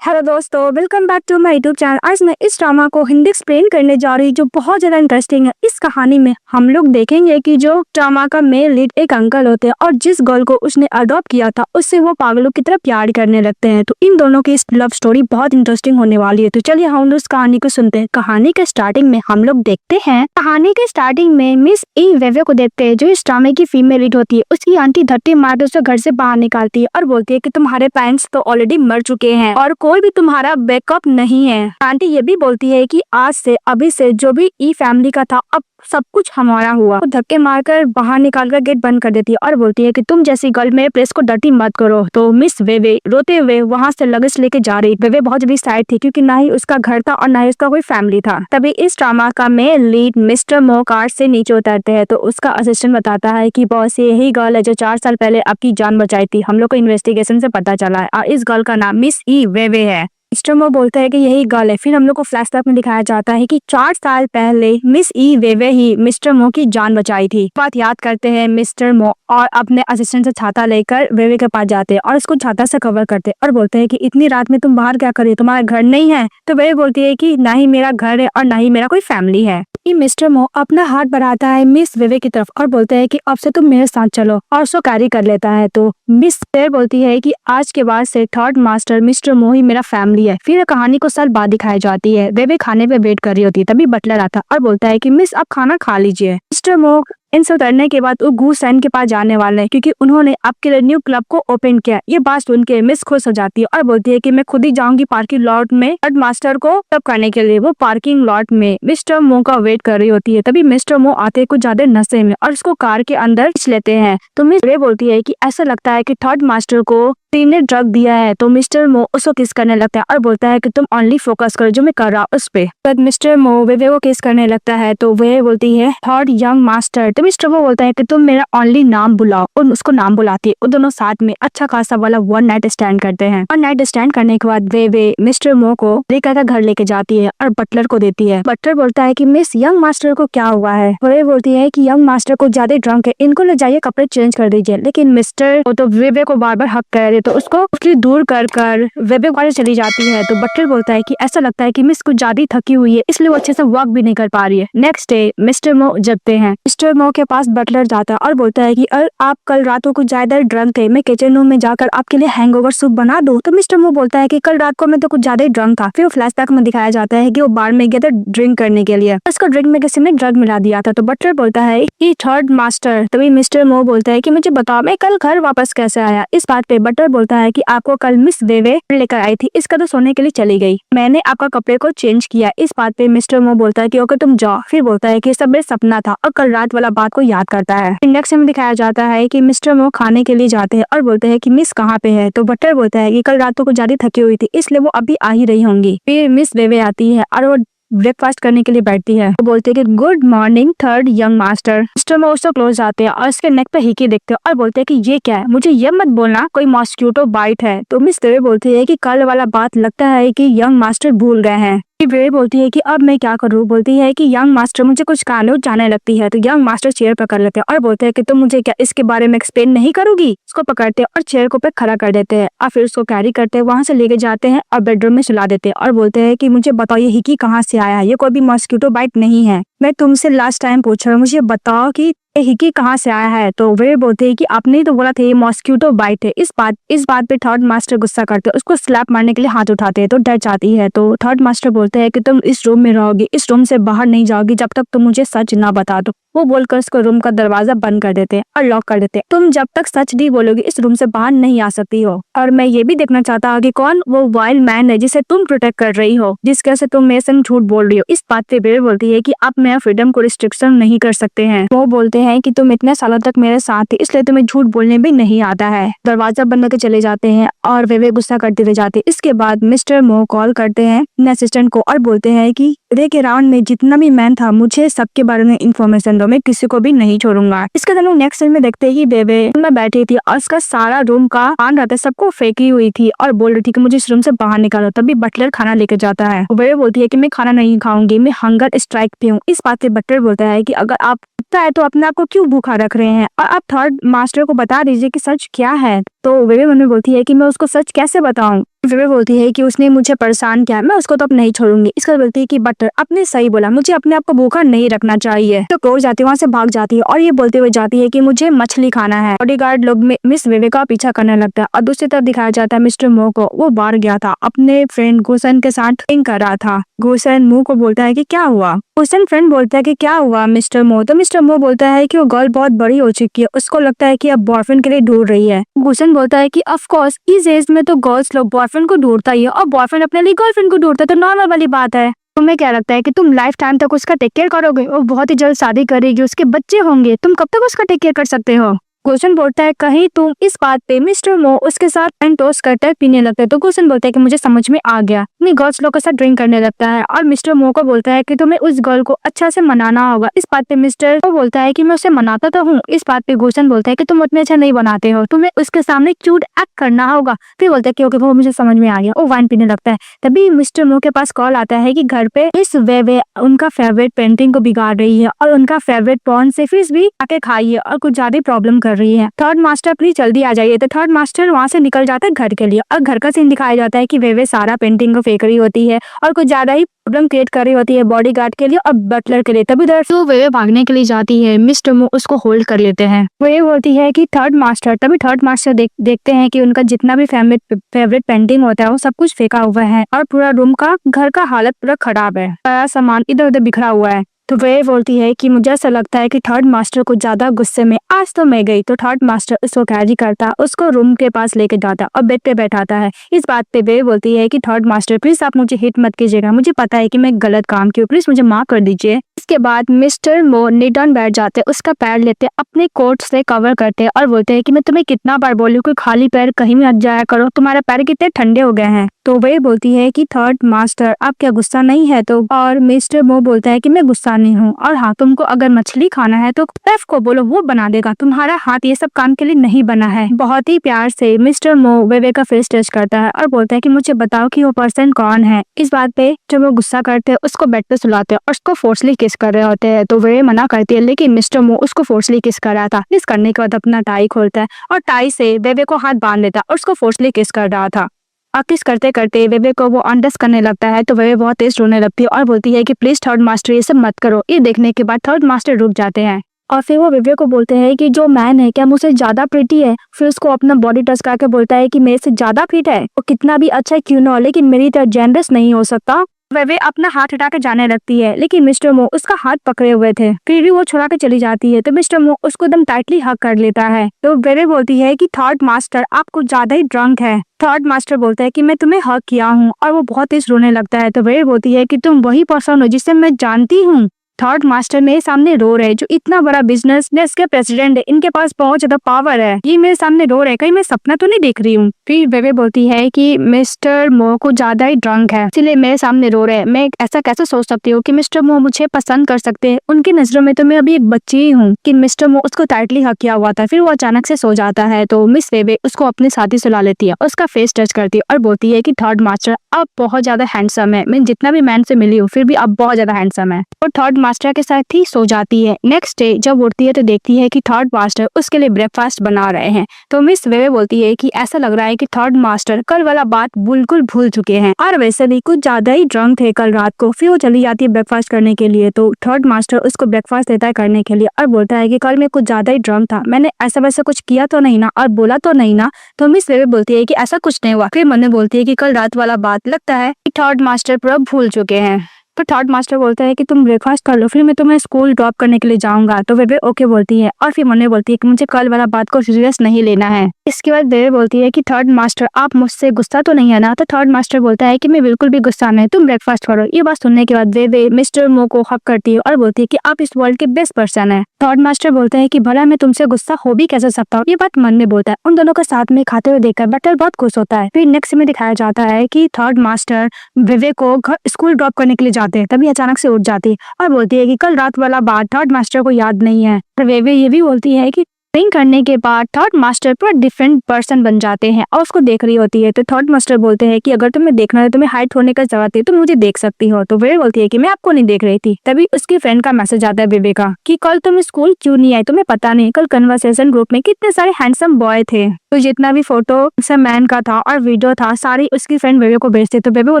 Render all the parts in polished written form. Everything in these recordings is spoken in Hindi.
हेलो दोस्तों, welcome back to my YouTube channel. आज मैं इस ड्रामा को हिंदी एक्सप्लेन करने जा रही हूँ जो बहुत ज्यादा इंटरेस्टिंग है। इस कहानी में हम लोग देखेंगे कि जो ड्रामा का मेन लीड एक अंकल होते हैं और जिस गर्ल को उसने अडॉप्ट किया था उससे वो पागलों की तरह प्यार करने लगते हैं। तो इन दोनों की इस लव स्टोरी बहुत इंटरेस्टिंग होने वाली है। तो चलिए हम लोग इस कहानी को सुनते हैं। कहानी के स्टार्टिंग में हम लोग देखते हैं, कहानी के स्टार्टिंग में मिस ई वेवे को देखते हैं जो इस ड्रामे की फीमेल लीड होती है। उसकी आंटी धट्टी मार उसे घर से बाहर निकालती है और बोलती है कि तुम्हारे पेरेंट्स तो ऑलरेडी मर चुके हैं और कोई भी तुम्हारा बैकअप नहीं है। आंटी ये भी बोलती है कि आज से अभी से जो भी ई फैमिली का था अब सब कुछ हमारा हुआ। वो धक्के मारकर बाहर निकालकर गेट बंद कर देती है और बोलती है कि तुम जैसी गर्ल मेरे प्लेस को डर्टी मत करो। तो मिस वेवे रोते हुए वहाँ से लगेज लेके जा रही। वेवे बहुत ज्यादा सैड थी क्योंकि ना ही उसका घर था और ना ही उसका कोई फैमिली था। तभी इस ड्रामा का मेन लीड मिस्टर मो कार से नीचे उतरते हैं तो उसका असिस्टेंट बताता है कि बॉस यही गर्ल है जो 4 साल पहले आपकी जान बचाई थी। हम लोग को इन्वेस्टिगेशन से पता चला है और इस गर्ल का नाम मिस ई वेवे है। मिस्टर मो बोलता है कि यही गर्ल है। फिर हम लोग को फ्लैशबैक में दिखाया जाता है कि 4 साल पहले मिस ई वेवे ही मिस्टर मो की जान बचाई थी। बात याद करते हैं मिस्टर मो और अपने असिस्टेंट से छाता लेकर वेवे के पास जाते हैं और उसको छाता से कवर करते हैं और बोलते हैं कि इतनी रात में तुम बाहर क्या कर रही हो, तुम्हारा घर नहीं है। तो वेवे बोलती है कि ना ही मेरा घर है और ना ही मेरा कोई फैमिली है। मिस्टर मो अपना हाथ बढ़ाता है मिस वेवे की तरफ और बोलते हैं कि अब से तुम मेरे साथ चलो और उसको कैरी कर लेता है। तो मिस वेवे बोलती है कि आज के बाद से थर्ड मास्टर मिस्टर मो ही मेरा फैमिली है। फिर कहानी को साल बाद दिखाई जाती है। वेवे खाने पे वेट कर रही होती है तभी बटलर आता और बोलता है कि मिस आप खाना खा लीजिए। मिस्टर मो इनसे उतरने के बाद वो गू सैन के पास जाने वाले हैं क्योंकि उन्होंने आपके लिए न्यू क्लब को ओपन किया। ये बात सुन के मिस खुश हो जाती है और बोलती है कि मैं खुद ही जाऊंगी पार्किंग लॉट में हेड मास्टर को तब करने के लिए। वो पार्किंग लॉट में मिस्टर मो का वेट कर रही होती है तभी मिस्टर मो आते कुछ ज्यादा नशे में और उसको कार के अंदर खींच लेते हैं। तो मिस वे बोलती है कि ऐसा लगता है कि थर्ड मास्टर को ने ड्रग दिया है। तो मिस्टर मो उसको किस करने लगता है और बोलता है कि तुम ओनली फोकस करो जो मैं कर रहा हूँ उस पे। तो मिस्टर मो वेवे को किस करने लगता है तो वे बोलती है थर्ड यंग मास्टर। तो मिस्टर मो बोलता है कि तुम मेरा ओनली नाम बुलाओ और उसको नाम बुलाती है। वो दोनों साथ में अच्छा खासा वाला वन नाइट स्टैंड करते हैं। वन नाइट स्टैंड करने के बाद वे मिस्टर मो को लेकर घर लेके जाती है और बटलर को देती है। बटलर बोलता है कि मिस यंग मास्टर को क्या हुआ है। वे बोलती है कि यंग मास्टर को ज्यादा ड्रंक है, इनको ले जाइए कपड़े चेंज कर दीजिए। लेकिन मिस्टर तो वेवे को बार बार हक करे तो उसको उसकी दूर कर वेबे वाले चली जाती है। तो बटलर बोलता है कि ऐसा लगता है कि मिस कुछ ज्यादा थकी हुई है इसलिए वो अच्छे से वॉक भी नहीं कर पा रही है। नेक्स्ट डे मिस्टर मो जगते हैं। मिस्टर मो के पास बटलर जाता है और बोलता है कि आप कल रात को कुछ ज्यादा ड्रंक थे, मैं किचन रूम में जाकर आपके लिए हैंगओवर सूप बना दूं। तो मिस्टर मो बोलता है कि कल रात को मैं तो कुछ ज्यादा ड्रंक था। फिर फ्लैशबैक में दिखाया जाता है कि वो बार में गया था ड्रिंक करने के लिए, उसको ड्रिंक में किसी ने ड्रग मिला दिया था। तो बटलर बोलता है कि थर्ड मास्टर। तभी मिस्टर मो बोलता है कि मुझे बताओ मैं कल घर वापस कैसे आया। इस बात पे बटलर बोलता है कि आपको कल मिस वेवे लेकर आई थी, इसका तो सोने के लिए चली गई, मैंने आपका कपड़े को चेंज किया। इस बात पे मिस्टर मो बोलता है कि ओके तुम जाओ। फिर बोलता है कि सब मेरा सपना था और कल रात वाला बात को याद करता है। इंडक्शन में दिखाया जाता है कि मिस्टर मो खाने के लिए जाते हैं और बोलते हैं कि मिस कहाँ पे है। तो बटलर बोलता है कि कल रात को ज्यादा थकी हुई थी इसलिए वो अभी आ ही रही होंगी। फिर मिस वेवे आती है और वो ब्रेकफास्ट करने के लिए बैठती है। वो बोलते हैं कि good morning third young master. Mister मो उसको क्लोज आते हैं और उसके नेक पे हिकी देखते हैं और बोलते हैं कि ये क्या है, मुझे ये मत बोलना कोई मॉस्किटो बाइट है। तो मिस वेवे बोलती है कि कल वाला बात लगता है कि यंग मास्टर भूल गए हैं। वे बोलती है कि अब मैं क्या करूँ। बोलती है कि यंग मास्टर मुझे कुछ कानून जाने लगती है। तो यंग मास्टर चेयर पकड़ लेते हैं और बोलते हैं कि तुम मुझे क्या इसके बारे में एक्सप्लेन नहीं करोगी। उसको पकड़ते हैं और चेयर को पे खड़ा कर देते हैं और फिर उसको कैरी करते हैं, वहां से लेके जाते हैं और बेडरूम में सुला देते हैं और बोलते हैं कि मुझे बताओ ये हिकी कहाँ से आया है, ये कोई भी मॉस्किटो बाइट नहीं है। मैं तुमसे लास्ट टाइम पूछ रहा हूँ, मुझे बताओ कि हिकी कहाँ से आया है। तो वे बोलते हैं कि आपने ही तो बोला था ये मॉस्किटो बाइट है। इस बात पे थर्ड मास्टर गुस्सा करते हैं, उसको स्लैप मारने के लिए हाथ उठाते हैं तो डर जाती है। तो थर्ड मास्टर बोलते हैं कि तुम इस रूम में रहोगी, इस रूम से बाहर नहीं जाओगी जब तक तुम मुझे सच ना बता दो। वो बोलकर उसको रूम का दरवाजा बंद कर देते हैं और लॉक कर देते हैं। तुम जब तक सच नहीं बोलोगी इस रूम से बाहर नहीं आ सकती हो। और मैं ये भी देखना चाहता हूँ कि कौन वो वाइल्ड मैन है जिसे तुम प्रोटेक्ट कर रही हो, जिसके से तुम मेरे संग झूठ बोल रही हो। इस बात पे बेर बोलती है कि आप मेरा फ्रीडम को रिस्ट्रिक्शन नहीं कर सकते हैं। वो बोलते हैं कि तुम इतने सालों तक मेरे साथ थी इसलिए तुम्हें झूठ बोलने भी नहीं आता है। दरवाजा बंद करके चले जाते हैं और वे गुस्सा करते रह जाते हैं। इसके बाद मिस्टर मो कॉल करते हैं अपने असिस्टेंट को और बोलते हैं कि रे के राउंड में जितना भी मैन था मुझे सबके बारे में इन्फॉर्मेशन दो, मैं किसी को भी नहीं छोड़ूंगा। इसके बाद नेक्स्ट सीन में देखते हैं कि बेबे में बैठी थी और उसका सारा रूम का पान रहता है सबको फेंकी हुई थी और बोल रही थी कि मुझे इस रूम से बाहर निकालो। तभी बटलर खाना लेके जाता है। बेबे बोलती है कि मैं खाना नहीं खाऊंगी, मैं हंगर स्ट्राइक पे हूँ। इस बात पे बटलर बोलता है कि अगर आप है तो अपने आप को क्यों भूखा रख रहे हैं और आप थर्ड मास्टर को बता दीजिए कि सच क्या है। तो बेबे मन में बोलती है कि मैं उसको सच कैसे बताऊं, विवे बोलती है कि उसने मुझे परेशान किया, मैं उसको तो अब नहीं छोड़ूंगी। इसका बोलती है कि बटर आपने सही बोला, मुझे अपने आप को भूखा नहीं रखना चाहिए। तो क्रोर जाती है, वहाँ से भाग जाती है और ये बोलते हुए जाती है कि मुझे मछली खाना है। बॉडीगार्ड लोग मिस विवे का पीछा करने लगता है और दूसरी तरफ दिखाया जाता है मिस्टर मो को। वो बाहर गया था, अपने फ्रेंड गुसन के साथ ड्रिंक कर रहा था। गुसन मो को बोलता है कि क्या हुआ। गुसन फ्रेंड बोलता है कि क्या हुआ मिस्टर मो। तो मिस्टर मो बोलता है कि वो गर्ल बहुत बड़ी हो चुकी है, उसको लगता है कि अब बॉयफ्रेंड के लिए ढूंढ रही है। गुसन बोलता है कि ऑफ कोर्स इस एज में तो गर्ल्स लोग बॉयफ्रेंड को ढूंढता ही है और बॉयफ्रेंड अपने लिए गर्लफ्रेंड को ढूंढता है, तो नॉर्मल वाली बात है। तुम्हें क्या लगता है कि तुम लाइफ टाइम तक उसका टेक केयर करोगे? वो बहुत ही जल्द शादी करेगी, उसके बच्चे होंगे, तुम कब तक उसका टेक केयर कर सकते हो? गुसन बोलता है कहीं तुम इस बात पे मिस्टर मो उसके साथ एंड टोस्ट करते हैं, पीने लगता है। तो गुसन बोलता है कि मुझे समझ में आ गया, अपनी गर्ल्स लोग के साथ ड्रिंक करने लगता है और मिस्टर मो को बोलता है कि तुम्हें उस गर्ल को अच्छा से मनाना होगा। इस बात पे मिस्टर को बोलता है कि मैं उसे मनाता तो हूँ। इस बात पे गुसन बोलता है कि तुम उतने अच्छा नहीं बनाते हो, तुम्हें उसके सामने क्यूट एक्ट करना होगा। फिर बोलता है कि ओके वो मुझे समझ में आ गया। वो वाइन पीने लगता है। तभी मिस्टर मो के पास कॉल आता है कि घर पे इस वे उनका फेवरेट पेंटिंग को बिगाड़ रही है और उनका फेवरेट प्रॉन से फिश भी आके खाई है और कुछ ज्यादा प्रॉब्लम कर रही है। थर्ड मास्टर प्लीज जल्दी आ जाइए। तो थर्ड मास्टर वहाँ से निकल जाता है घर के लिए और घर का सीन दिखाया जाता है कि वे सारा पेंटिंग को फेंक रही होती है और कुछ ज्यादा ही प्रॉब्लम क्रिएट कर रही होती है बॉडीगार्ड के लिए और बटलर के लिए। तभी इधर से वे भागने के लिए जाती है, मिस्टर मो उसको होल्ड कर लेते हैं। वो ये बोलती है कि थर्ड मास्टर। तभी थर्ड मास्टर देखते हैं कि उनका जितना भी फेवरेट पेंटिंग होता है वो सब कुछ फेंका हुआ है और पूरा रूम का घर का हालत पूरा खराब है, सारा सामान इधर उधर बिखरा हुआ है। तो वे बोलती है कि मुझे ऐसा लगता है कि थर्ड मास्टर को ज्यादा गुस्से में आज तो मैं गई। तो थर्ड मास्टर उसको कैरी करता, उसको रूम के पास लेके जाता और बेड पे बैठाता है। इस बात पे वे बोलती है कि थर्ड मास्टर प्लीज आप मुझे हिट मत कीजिएगा, मुझे पता है कि मैं गलत काम किया, प्लीज मुझे माफ कर दीजिए। इसके बाद मिस्टर मो निडन बैठ जाते, उसका पैर लेते, अपने कोट से कवर करते और बोलते हैं कि मैं तुम्हें कितना बार बोलूं कि खाली पैर कहीं मत जाया करो, तुम्हारे पैर कितने ठंडे हो गए हैं। तो वे बोलती है कि थर्ड मास्टर आप क्या गुस्सा नहीं है? तो और मिस्टर मो बोलता है कि मैं गुस्सा नहीं हूँ और हाँ तुमको अगर मछली खाना है तो शेफ को बोलो वो बना देगा, तुम्हारा हाथ ये सब काम के लिए नहीं बना है। बहुत ही प्यार से मिस्टर मो वेवे का फेस टच करता है और बोलता है कि मुझे बताओ कि वो पर्सन कौन है। इस बात पे जब वो गुस्सा करते हैं उसको बेड पे सुलाते हैं और उसको फोर्सली किस कर रहे होते हैं। तो वे मना करती है लेकिन मिस्टर मो उसको फोर्सली किस कर रहा था। किस करने के बाद अपना टाई खोलता है और टाई से वेवे को हाथ बांध लेता है और उसको फोर्सली किस कर रहा था। और किस करते करते वेवे को वो अंडरस्ट करने लगता है। तो वेवे बहुत तेज रोने लगती है और बोलती है कि प्लीज थर्ड मास्टर ये सब मत करो। ये देखने के बाद थर्ड मास्टर रुक जाते हैं और फिर वो वेवे को बोलते हैं कि जो मैन है क्या मुझसे ज्यादा प्रिटी है। फिर उसको अपना बॉडी टच करके बोलता है कि मेरे से ज्यादा फिट है, वो कितना भी अच्छा क्यों ना हो लेकिन मेरी तरह जेनरस नहीं हो सकता। वेवे अपना हाथ हटा के जाने लगती है लेकिन मिस्टर मो उसका हाथ पकड़े हुए थे, फिर भी वो छुड़ा के चली जाती है। तो मिस्टर मो उसको एकदम टाइटली हग कर लेता है। तो वेवे बोलती है कि थर्ड मास्टर आप कुछ ज्यादा ही ड्रंक है। थर्ड मास्टर बोलता है कि मैं तुम्हें हक किया हूँ और वो बहुत तेज रोने लगता है। तो वेवे बोलती है कि तुम वही पर्सन हो जिसे मैं जानती हूँ। थर्ड मास्टर मेरे सामने रो रहे जो इतना बड़ा बिजनेस के प्रेसिडेंट है, इनके पास बहुत ज्यादा पावर है, ये मेरे सामने रो रहे, कहीं मैं सपना तो नहीं देख रही हूँ। फिर वेवे बोलती है कि मिस्टर मो को ज्यादा ही ड्रंक है इसलिए मेरे सामने रो रहे। मैं ऐसा कैसे सोच सकती हूँ कि मिस्टर मो मुझे पसंद कर सकते हैं, उनकी नजरों में तो मैं अभी एक बच्ची ही हूँ। कि मिस्टर मो उसको टाइटली हक किया हुआ था। फिर वो अचानक से सो जाता है। तो मिस वेवे उसको अपने साथ ही सुला लेती है, उसका फेस टच करती है और बोलती है कि थर्ड मास्टर आप बहुत ज्यादा हैंडसम है, मैं जितना भी मैन से मिली हूँ फिर भी आप बहुत ज्यादा हैंडसम है। और थर्ड मास्टर के साथ ही सो जाती है। नेक्स्ट डे जब उठती है तो देखती है कि थर्ड मास्टर उसके लिए ब्रेकफास्ट बना रहे हैं। तो मिस वेवे बोलती है कि ऐसा लग रहा है कि थर्ड मास्टर कल वाला बात बिल्कुल भूल चुके हैं और वैसे भी कुछ ज्यादा ही ड्रंक थे कल रात को। फिर वो चली जाती है ब्रेकफास्ट करने के लिए। तो थर्ड मास्टर उसको ब्रेकफास्ट देता है करने के लिए और बोलता है कि कल मैं कुछ ज्यादा ही ड्रंक था, मैंने ऐसा वैसा कुछ किया तो नहीं ना और बोला तो नहीं ना। तो मिस वेवे बोलती है कि ऐसा कुछ नहीं हुआ। फिर मन्ने बोलती है कि कल रात वाला बात लगता है कि थर्ड मास्टर पूरा भूल चुके हैं। तो थर्ड मास्टर बोलता है कि तुम ब्रेकफास्ट कर लो, फिर मैं तुम्हें स्कूल ड्रॉप करने के लिए जाऊंगा। तो वेवे ओके बोलती है और फिर मन्ने बोलती है कि मुझे कल वाला बात को सीरियस नहीं लेना है। इसके बाद वेवे बोलती है कि थर्ड मास्टर आप मुझसे गुस्सा तो नहीं है ना। तो थर्ड मास्टर बोलता है कि मैं बिल्कुल भी गुस्सा नहीं, तुम ब्रेकफास्ट करो। ये बात सुनने के बाद वेवे मिस्टर मो को हक करती है और बोलती है कि आप इस वर्ल्ड के बेस्ट पर्सन है। थर्ड मास्टर बोलता है कि भला मैं तुमसे गुस्सा हो भी कैसे सकता हूँ। ये बात मन में बोलता है। उन दोनों को साथ में खाते हुए देखकर बटल बहुत खुश होता है। फिर नेक्स्ट में दिखाया जाता है कि थर्ड मास्टर वेवे को स्कूल ड्रॉप करने के लिए जाते हैं। तभी अचानक से उठ जाती है और बोलती है कि कल रात वाला बात थर्ड मास्टर को याद नहीं है। तो वेवे ये भी बोलती है कि स्प्रेइंग करने के बाद थर्ड मास्टर पूरा डिफरेंट पर्सन बन जाते हैं और उसको देख रही होती है। तो थर्ड मास्टर बोलते हैं कि अगर तुम्हें देखना है, तुम्हें हाइड होने का जरूरत है, तुम मुझे देख सकती हो। तो वे बोलती है कि मैं आपको नहीं देख रही थी। तभी उसकी फ्रेंड का मैसेज आता है बेबे का कि कल तुम स्कूल क्यों नहीं आई, तुम्हें पता नहीं कल कन्वर्सेशन ग्रुप में कितने सारे हैंडसम बॉय थे। तो जितना भी फोटो मैन का था और वीडियो था सारी उसकी फ्रेंड बेबे को भेजते। तो बेबे वो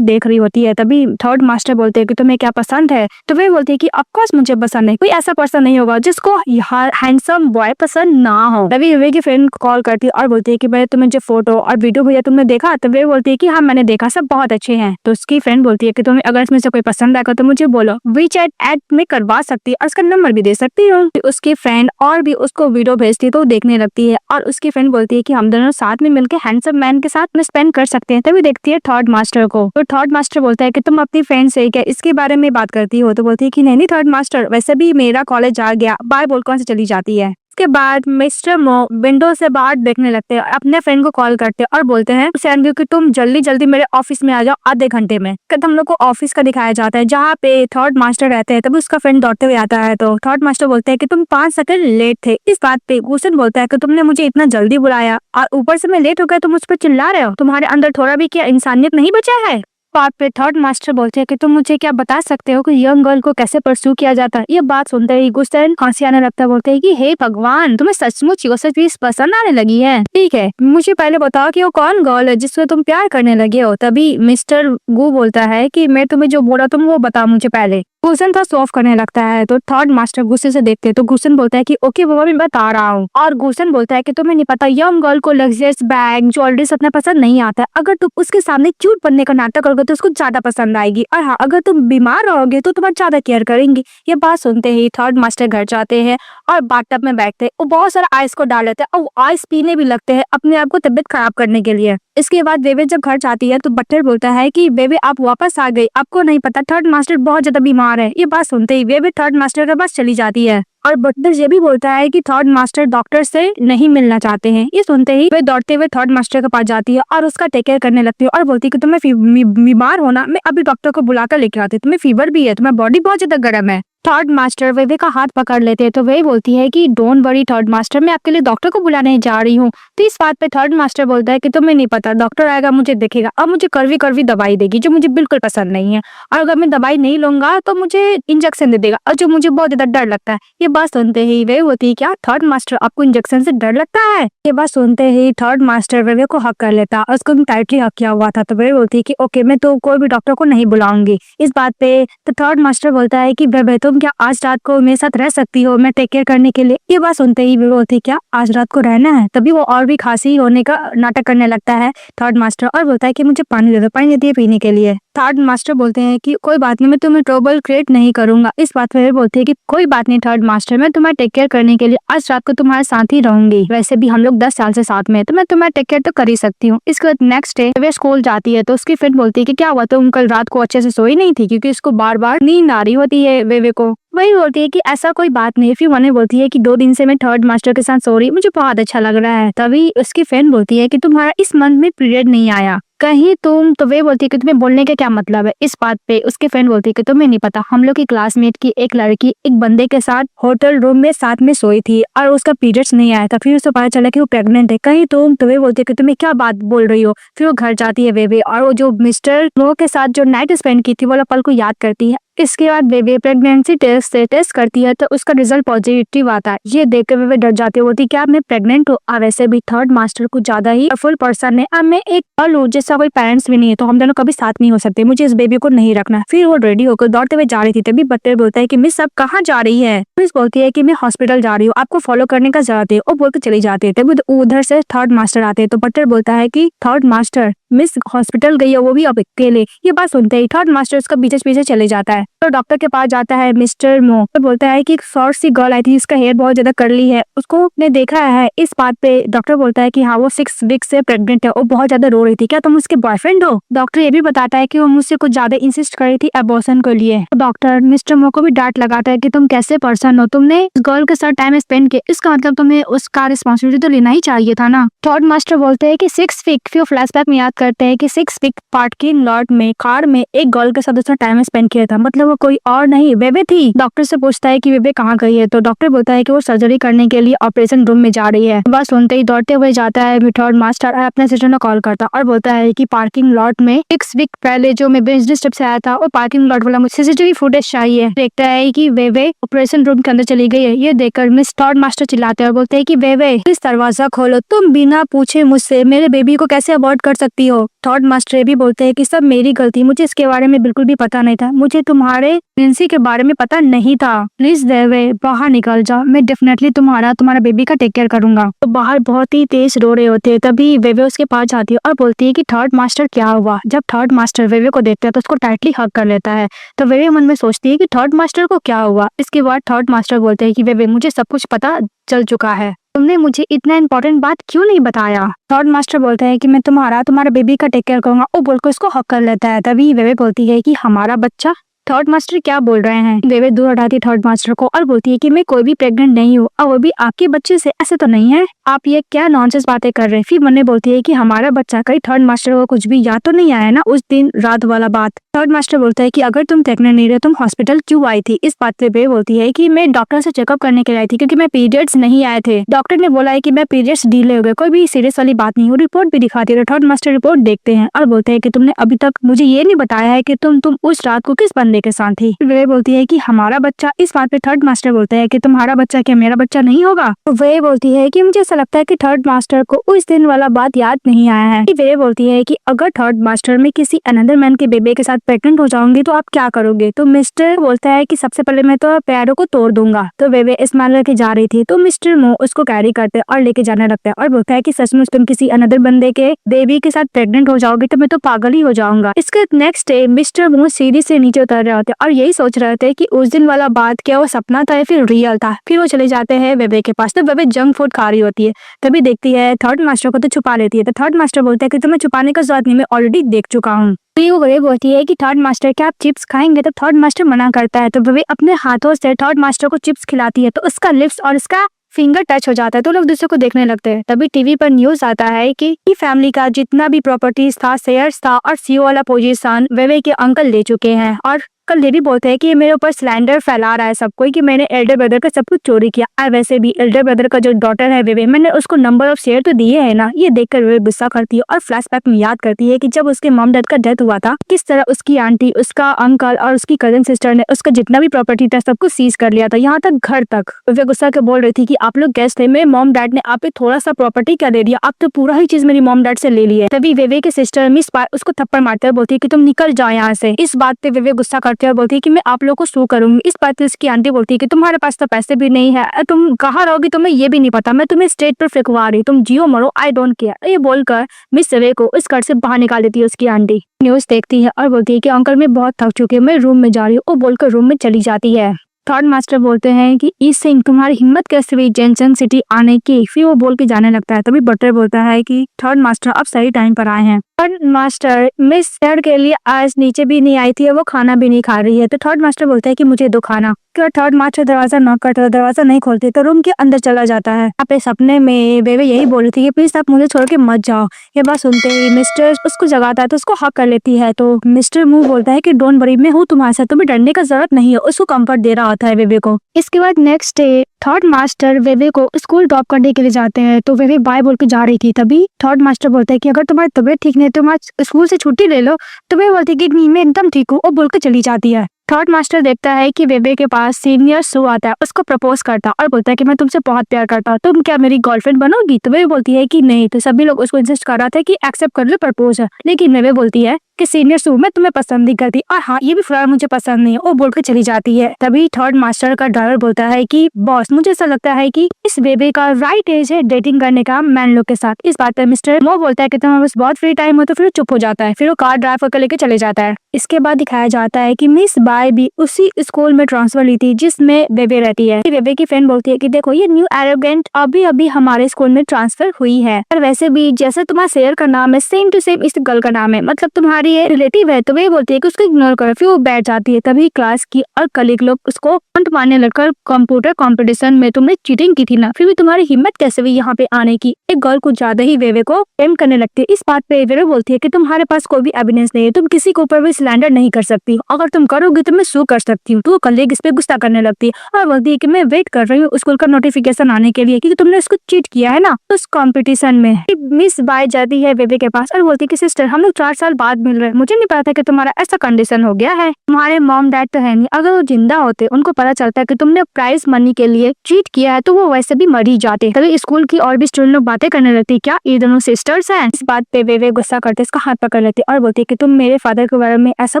देख रही होती है। तभी थर्ड मास्टर बोलते हैं कि तुम्हें क्या पसंद है। तो वे बोलती है कि ऑफकोर्स मुझे पसंद है, कोई ऐसा पर्सन नहीं होगा जिसको हैंडसम बॉय पसंद ना हो। तभी बेबे की फ्रेंड कॉल करती है और बोलती है कि मैंने तुम्हें जो फोटो और वीडियो भैया तुमने देखा। तो वे बोलती है कि हाँ मैंने देखा, सब बहुत अच्छे हैं। तो उसकी फ्रेंड बोलती है कि तुम्हें अगर इसमें से कोई पसंद आएगा तो मुझे बोलो, वीचैट ऐड में करवा सकती है और उसका नंबर भी दे सकती हूँ। उसकी फ्रेंड और भी उसको वीडियो भेजती है तो वो देखने लगती है और उसकी फ्रेंड बोलती है कि हम दोनों साथ में मिलकर हैंडसम मैन के साथ में स्पेंड कर सकते हैं। तभी देखती है थर्ड मास्टर को। तो थर्ड मास्टर बोलता है कि तुम अपनी फ्रेंड से क्या इसके बारे में बात करती हो। तो बोलती है कि नहीं थर्ड मास्टर, वैसे भी मेरा कॉलेज आ गया, बाय बोलकर से चली जाती है। उसके बाद मिस्टर मो विंडो से बाहर देखने लगते हैं, अपने फ्रेंड को कॉल करते हैं और बोलते हैं सैंडी कि तुम जल्दी जल्दी मेरे ऑफिस में आ जाओ आधे घंटे में। हम लोग को ऑफिस का दिखाया जाता है जहाँ पे थर्ड मास्टर रहते हैं। तभी उसका फ्रेंड दौड़ते हुए आता है। तो थर्ड मास्टर बोलते हैं कि तुम 5 सेकंड लेट थे। इस बात पे गुसन बोलता है कि तुमने मुझे इतना जल्दी बुलाया और ऊपर से मैं लेट हो गया, तुम मुझ पर चिल्ला रहे हो, तुम्हारे अंदर थोड़ा भी क्या इंसानियत नहीं बचा है। बात पे थर्ड मास्टर बोलते हैं कि तुम मुझे क्या बता सकते हो कि यंग गर्ल को कैसे परस्यू किया जाता है। ये बात सुनते ही गुस्सेन हंसी आने लगता है। बोलते हैं कि हे भगवान, तुम्हें सचमुच योसेफ चीज पसंद आने लगी है। ठीक है, मुझे पहले बताओ कि वो कौन गर्ल है जिससे तुम प्यार करने लगे हो। तभी मिस्टर गु बोलता है कि मैं तुम्हें जो बोला तुम वो बताओ मुझे पहले। गुसन था सॉल्व करने लगता है। तो थर्ड मास्टर गुस्से से देखते हैं। तो गुसन बोलता है कि ओके वो मैं बता रहा हूँ। और गुसन बोलता है कि तुम्हें नहीं पता यंग गर्ल को लग्जरियस बैग ज्वेलरी इतना पसंद नहीं आता है। अगर तुम उसके सामने क्यूट बनने का नाटक करोगे तो उसको ज्यादा पसंद आएगी, और हाँ अगर तुम बीमार रहोगे तो तुम्हारा ज्यादा केयर करेंगी। ये बात सुनते ही थर्ड मास्टर घर जाते हैं और बाथटब में बैठते हैं। वो बहुत सारा आइस को डाल लेते हैं और आइस पीने भी लगते हैं अपने आप को तबियत खराब करने के लिए। इसके बाद बेबे जब घर जाती है तो बटलर बोलता है कि बेबे आप वापस आ गई, आपको नहीं पता थर्ड मास्टर बहुत ज्यादा बीमार है। ये बात सुनते ही बेबे थर्ड मास्टर के पास चली जाती है और बटलर ये भी बोलता है कि थर्ड मास्टर डॉक्टर से नहीं मिलना चाहते हैं। ये सुनते ही वे दौड़ते हुए थर्ड मास्टर के पास जाती है और उसका टेक केयर करने लगती है और बोलती है कि तुम्हें बीमार होना, मैं अभी डॉक्टर को बुलाकर लेके आती हूँ, तुम्हें फीवर भी है, तुम्हारी बॉडी बहुत ज्यादा गर्म है। थर्ड मास्टर वेवे का हाथ पकड़ लेते हैं। तो वे बोलती है कि डोंट वरी थर्ड मास्टर, मैं आपके लिए डॉक्टर को बुलाने जा रही हूँ। तो इस बात पे थर्ड मास्टर बोलता है कि तुम्हें नहीं पता, डॉक्टर आएगा मुझे देखेगा और मुझे कड़वी कड़वी दवाई देगी जो मुझे बिल्कुल पसंद नहीं है, और अगर मैं दवाई नहीं लूंगा तो मुझे इंजेक्शन दे देगा और जो मुझे बहुत ज्यादा डर लगता है। ये बात सुनते ही वे होती है क्या थर्ड मास्टर आपको इंजेक्शन से डर लगता है। ये बात सुनते ही थर्ड मास्टर वेवे को हक कर लेता और उसको टाइटली हक किया हुआ था। तो वे बोलती है कि ओके मैं तो कोई भी डॉक्टर को नहीं बुलाऊंगी। इस बात पे तो थर्ड मास्टर बोलता है कि बेबे तुम क्या आज रात को मेरे साथ रह सकती हो मैं टेक केयर करने के लिए। ये बात सुनते ही वे बोलती है क्या आज रात को रहना है। तभी वो और भी खांसी होने का नाटक करने लगता है थर्ड मास्टर और बोलता है कि मुझे पानी दे दो, पानी देती है पीने के लिए। थर्ड मास्टर बोलते हैं कि कोई बात नहीं, मैं तुम्हें ट्रबल क्रिएट नहीं करूंगा। इस बात पे बोलते हैं कि कोई बात नहीं थर्ड मास्टर, मैं तुम्हारा टेक केयर करने के लिए आज रात को तुम्हारे साथ ही रहूंगी, वैसे भी हम लोग 10 साल से साथ में, तो मैं तुम्हारा टेक केयर तो कर ही सकती हूँ। इसके बाद नेक्स्ट डे वे स्कूल जाती है तो उसकी फ्रेंड बोलती है कि क्या हुआ तुम कल रात को अच्छे से सोई नहीं थी, क्योंकि इसको बार बार नींद आ रही होती है वेवे को। वही बोलती है कि ऐसा कोई बात नहीं। फिर मने बोलती है कि 2 दिन से मैं थर्ड मास्टर के साथ सो रही, मुझे बहुत अच्छा लग रहा है। तभी उसकी फ्रेंड बोलती है कि तुम्हारा इस मंथ में पीरियड नहीं आया कहीं तुम, तो वे बोलती है कि तुम्हें बोलने का क्या मतलब है। इस बात पे उसके फ्रेंड बोलती है कि तुम्हें नहीं पता हम लोग की क्लासमेट की एक लड़की एक बंदे के साथ होटल रूम में साथ में सोई थी और उसका पीरियड्स नहीं आया था, फिर उसे पता चला कि वो प्रेग्नेंट है कहीं तुम, तो वे बोलती है कि तुम्हें क्या बात बोल रही हो। फिर वो घर जाती है वेवे और वो जो मिस्टर नो के साथ जो नाइट स्पेंड की थी वो पल को याद करती है। इसके बाद बेबी प्रेगनेंसी टेस्ट से टेस्ट करती है तो उसका रिजल्ट पॉजिटिव आता है। ये देखकर बेबी डर जाती होती क्या मैं प्रेग्नेंट हूँ। वैसे भी थर्ड मास्टर को ज्यादा ही फुल पर्सन है, अब मैं एक गर्ल हूँ जिसका कोई पेरेंट्स भी नहीं है, तो हम दोनों कभी साथ नहीं हो सकते, मुझे इस बेबी को नहीं रखना। फिर वो रेडी होकर दौड़ते हुए जा रही थी तभी बटलर बोलता है कि मिस आप कहाँ जा रही है। मिस बोलती है कि मैं हॉस्पिटल जा रही हूँ, आपको फॉलो करने का जरूरत है, और बोल के चली जाती है। तभी उधर से थर्ड मास्टर आते हैं तो बटलर बोलता है कि थर्ड मास्टर मिस हॉस्पिटल गई है वो भी अब अकेले। ये बात सुनते ही थर्ड मास्टर उसका पीछे पीछे चले जाता है तो डॉक्टर के पास जाता है मिस्टर मो, तो बोलता है कि एक शॉर्ट सी गर्ल आई थी जिसका हेयर बहुत ज्यादा कर्ली है, उसको ने देखा है। इस बात पे डॉक्टर बोलता है कि हाँ वो 6 वीक से प्रेग्नेंट है, वो बहुत ज्यादा रो रही थी, क्या तुम उसके बॉयफ्रेंड हो। डॉक्टर ये भी बताता है कि वो मुझसे कुछ ज्यादा इंसिस्ट कर रही थी अबॉर्शन के लिए। तो डॉक्टर मिस्टर मो को भी डांट लगाता है कि तुम कैसे पर्सन हो, तुमने इस गर्ल के साथ टाइम स्पेंड किया, इसका मतलब तुम्हें उसका रिस्पॉन्सिबिलिटी तो लेना ही चाहिए था ना। थर्ड मास्टर बोलते है कि 6 वीक, फिर फ्लैशबैक में याद करते हैं कि 6 वीक पार्किंग लॉट में कार में एक गर्ल के साथ उसने टाइम स्पेंड किया था, मतलब वो कोई और नहीं वेवे थी। डॉक्टर से पूछता है कि वेवे कहाँ गई है, तो डॉक्टर बोलता है कि वो सर्जरी करने के लिए ऑपरेशन रूम में जा रही है। बस सुनते ही दौड़ते हुए जाता है थर्ड मास्टर और अपने सिस्टर ने कॉल करता और बोलता है कि पार्किंग लॉट में 6 वीक पहले जो मैं बिजनेस ट्रिप से आया था, वो पार्किंग लॉट वाला मुझे सीसीटीवी फुटेज चाहिए। देखता है कि वेवे ऑपरेशन रूम के अंदर चली गई है। ये देखकर मिस थर्ड मास्टर चिल्लाते हैं और बोलते हैं कि वेवे प्लीज दरवाजा खोलो, तुम बिना पूछे मुझसे मेरे बेबी को कैसे अबॉर्ट कर सकती हो। थर्ड मास्टर ये भी बोलते हैं कि सब मेरी गलती, मुझे इसके बारे में बिल्कुल भी पता नहीं था, मुझे तुम्हारे प्रेगनेंसी के बारे में पता नहीं था, प्लीज वेवे बाहर निकल जाओ, मैं डेफिनेटली तुम्हारा बेबी का टेक केयर करूंगा। तो बाहर बहुत ही तेज रो रहे होते हैं, तभी वेवे उसके पास जाती है और बोलती है कि थर्ड मास्टर क्या हुआ। जब थर्ड मास्टर वेवे को देखता है तो उसको टाइटली हग कर लेता है। तो वेवे मन में सोचती है कि थर्ड मास्टर को क्या हुआ। इसके बाद थर्ड मास्टर बोलते हैं कि वेवे मुझे सब कुछ पता चल चुका है, तुमने मुझे इतना इंपॉर्टेंट बात क्यों नहीं बताया। थर्ड मास्टर बोलता है कि मैं तुम्हारा बेबी का टेक केयर करूंगा। वो बोलकर उसको हक कर लेता है। तभी वेवे बोलती है कि हमारा बच्चा। थर्ड मास्टर क्या बोल रहे हैं। वेवे दूर हटाती थर्ड मास्टर को और बोलती है कि मैं कोई भी प्रेग्नेंट नहीं हूँ, और वो भी आपके बच्चे से, ऐसे तो नहीं है, आप ये क्या नॉनसेंस बातें कर रहे हैं। फिर मन्ने बोलती है कि हमारा बच्चा, कहीं थर्ड मास्टर को कुछ भी याद तो नहीं आया ना उस दिन रात वाला बात। थर्ड मास्टर बोलता है कि अगर तुम प्रेग्नेंट नहीं रहे तुम हॉस्पिटल क्यों आई थी। इस बात पे वे बोलती है कि मैं डॉक्टर से चेकअप करने के लिए आई थी, क्योंकि मैं पीरियड्स नहीं आए थे, डॉक्टर ने बोला है कि मैं पीरियड्स डिले हो गए, कोई भी सीरियस वाली बात नहीं। वो रिपोर्ट भी दिखाती है। थर्ड मास्टर रिपोर्ट देखते हैं और बोलते हैं कि तुमने अभी तक मुझे ये नहीं बताया है कि तुम उस रात को किस बंदे के साथ थी। वे बोलती है कि हमारा बच्चा। इस बात पे थर्ड मास्टर बोलता है कि तुम्हारा बच्चा क्या मेरा बच्चा नहीं होगा। तो वे बोलती है कि मुझे ऐसा लगता है कि थर्ड मास्टर को उस दिन वाला बात याद नहीं आया है। वे बोलती है कि अगर थर्ड मास्टर में किसी अनदर मैन के बेबी के साथ प्रेग्नेंट हो जाऊंगी तो आप क्या करोगे। तो मिस्टर बोलता है कि सबसे पहले मैं तो पैरों को तोड़ दूंगा। तो वे स्माइल करके जा रही थी, तो मिस्टर मो उसको कैरी करते और लेके जाने लगता है और बोलता है कि सचमुच तुम किसी अनदर बंदे के बेबी के साथ प्रेग्नेंट हो जाओगे तो मैं तो पागल ही हो जाऊंगा। इसके नेक्स्ट डे मिस्टर मो सीढ़ी से नीचे उतर रहे होते और यही सोच रहे थे कि उस दिन वाला बात क्या वो सपना था या फिर रियल था। फिर वो चले जाते हैं वेवे के पास। तो वेवे जंक फूड खा रही होती है, तभी देखती है थर्ड मास्टर को तो छुपा लेती है। तो थर्ड मास्टर बोलता है कि तुम्हें छुपाने का जरूरत नहीं, मैं ऑलरेडी देख चुका हूँ। तो वो बोलती है कि थर्ड मास्टर क्या आप चिप्स खाएंगे। तो थर्ड मास्टर मना करता है। तो वेवे अपने हाथों से थर्ड मास्टर को चिप्स खिलाती है, तो उसका लिप्स और उसका फिंगर टच हो जाता है। तो लोग दूसरे को देखने लगते हैं। तभी टीवी पर न्यूज आता है कि फैमिली का जितना भी प्रॉपर्टीज था, शेयर्स था और सीईओ वाला पोजीशन वेवे के अंकल ले चुके हैं। और कल ये भी बोलते हैं कि ये मेरे ऊपर स्लैंडर फैला रहा है सबको कि मैंने एल्डर ब्रदर का सब कुछ चोरी किया। और वैसे भी एल्डर ब्रदर का जो डॉटर है वेवे, मैंने उसको नंबर ऑफ शेयर तो दिए है ना। ये देखकर वेवे गुस्सा करती है और फ्लैशबैक में याद करती है कि जब उसके मॉम डैड का डेथ हुआ था, किस तरह उसकी आंटी, उसका अंकल और उसकी कजन सिस्टर ने उसका जितना भी प्रॉपर्टी था सब कुछ सीज कर लिया था, यहाँ तक घर तक। वेवे गुस्सा के बोल रही थी कि आप लोग गेस्ट थे, मेरे मॉम डैड ने आप पे थोड़ा सा प्रॉपर्टी क्या दे दिया, आप तो पूरा ही चीज मेरी मॉम डैड से ले ली है। तभी वेवे के सिस्टर मिस पार उसको थप्पड़ मारते हुए बोलती है कि तुम निकल जाओ यहाँ से। इस बात पे वेवे गुस्सा करते हुए बोलती है कि मैं आप लोगों को सू करूंगी। इस बात पे उसकी आंटी बोलती है कि तुम्हारे पास तो पैसे भी नहीं है, तुम कहाँ रहोगी तुम्हें ये भी नहीं पता, मैं तुम्हें स्टेट पर फेंकवा रही, तुम जियो मरो, आई डोंट केयर। ये बोलकर मिस वेवे को उस घर से बाहर निकाल देती है उसकी आंटी। न्यूज देखती है और बोलती है कि अंकल मैं बहुत थक चुकी हूँ, मैं रूम में जा रही हूँ। वो बोलकर रूम में चली जाती है। थर्ड मास्टर बोलते हैं कि ई सिंह तुम्हारी हिम्मत कैसे हुई जैनसन सिटी आने की। फिर वो बोल के जाने लगता है। तभी बटर बोलता है कि थर्ड मास्टर आप सही टाइम पर आए हैं। थर्ड मास्टर मिस सर के लिए आज नीचे भी नहीं आई थी और वो खाना भी नहीं खा रही है। तो थर्ड मास्टर बोलता है कि मुझे दो खाना। थर्ड मास्टर दरवाजा नॉक करता है, दरवाजा नहीं खोलते तो रूम के अंदर चला जाता है। अपने सपने में वेवे यही बोल रही थी कि प्लीज आप मुझे छोड़ के मत जाओ। ये बात सुनते ही मिस्टर उसको जगाता है तो उसको हक कर लेती है। तो मिस्टर मुंह बोलता है कि डोंट वरी, मैं हूँ तुम्हारे साथ, तुम्हें डरने का जरूरत नहीं है। उसको कंफर्ट दे रहा होता है वेवे को। इसके बाद नेक्स्ट डे थर्ड मास्टर वेवे को स्कूल ड्रॉप करने के लिए जाते हैं। तो वेवे बाय बोल के जा रही थी, तभी थर्ड मास्टर बोलता है कि अगर तुम्हारी तबीयत ठीक नहीं तुम आज स्कूल से छुट्टी ले लो। तो वे बोलती है कि नहीं मैं एकदम ठीक हूँ, और बोल के चली जाती है। थर्ड मास्टर देखता है कि वेवे के पास सीनियर सू आता है, उसको प्रपोज करता और बोलता है कि मैं तुमसे बहुत प्यार करता हूँ, तुम क्या मेरी गर्लफ्रेंड बनोगी। तो वे बोलती है कि नहीं। तो सभी लोग उसको इंसिस्ट कर रहा था कि एक्सेप्ट कर लो प्रपोज है, लेकिन वे बोलती है कि सीनियर सू मैं तुम्हें पसंद नहीं करती, और हाँ ये भी फिलहाल मुझे पसंद नहीं है। वो बोल के चली जाती है। तभी थर्ड मास्टर का ड्राइवर बोलता है कि बॉस मुझे ऐसा लगता है कि इस वेवे का राइट एज है डेटिंग करने का मैन लोग के साथ। इस बात पर मिस्टर मो बोलता है कि तुम्हारे पास बहुत फ्री टाइम हो। तो फिर चुप हो जाता है। फिर वो कार ड्राइव करके लेके चले जाता है। इसके बाद दिखाया जाता है कि मिस बाय भी उसी स्कूल में ट्रांसफर ली थी जिसमें वेवे रहती है। वेवे की फ्रेंड बोलती है कि देखो ये न्यू एरोगेंट अभी अभी हमारे स्कूल में ट्रांसफर हुई है, और वैसे भी जैसे तुम्हारा शेयर का नाम है सेम टू सेम इस गर्ल का नाम है, मतलब तुम्हारी भी ये रिलेटिव है। तो वे बोलती है कि उसको इग्नोर करो। फिर वो बैठ जाती है। तभी क्लास की और कलीग लोग उसको अंत मारने लगकर, कंप्यूटर कंपटीशन में तुमने चीटिंग की थी ना, फिर भी तुम्हारी हिम्मत कैसे हुई यहाँ पे आने की। एक गर्ल कुछ ज्यादा ही वेवे को एम करने लगती है। इस बात पे वेवे बोलती है कि तुम्हारे पास कोई भी एविडेंस नहीं है, तुम किसी के ऊपर भी स्लैंडर नहीं कर सकती हो, अगर तुम करोगी तो मैं सू कर सकती हूँ। तो कलीग इस पे गुस्सा करने लगती है और बोलती है कि मैं वेट कर रही हूँ स्कूल का नोटिफिकेशन आने के लिए, क्योंकि तुमने उसको चीट किया है ना उस कॉम्पिटिशन में। मिस बाय जाती है वेवे के पास और बोलती है कि सिस्टर, हम लोग 4 साल बाद मिल रहे हैं, मुझे नहीं पता था कि तुम्हारा ऐसा कंडीशन हो गया है। तुम्हारे मॉम डैड तो है नहीं, अगर वो जिंदा होते, उनको पता चलता है कि तुमने प्राइज मनी के लिए चीट किया है, तो वो वैसे भी मर ही जाते। तभी स्कूल की और भी स्टूडेंट लोग बातें करने लगती, क्या ये दोनों सिस्टर्स हैं? इस बात पे वेवे गुस्सा करते इसका हाथ पकड़ लेती और बोलती है कि तुम मेरे फादर के बारे में ऐसा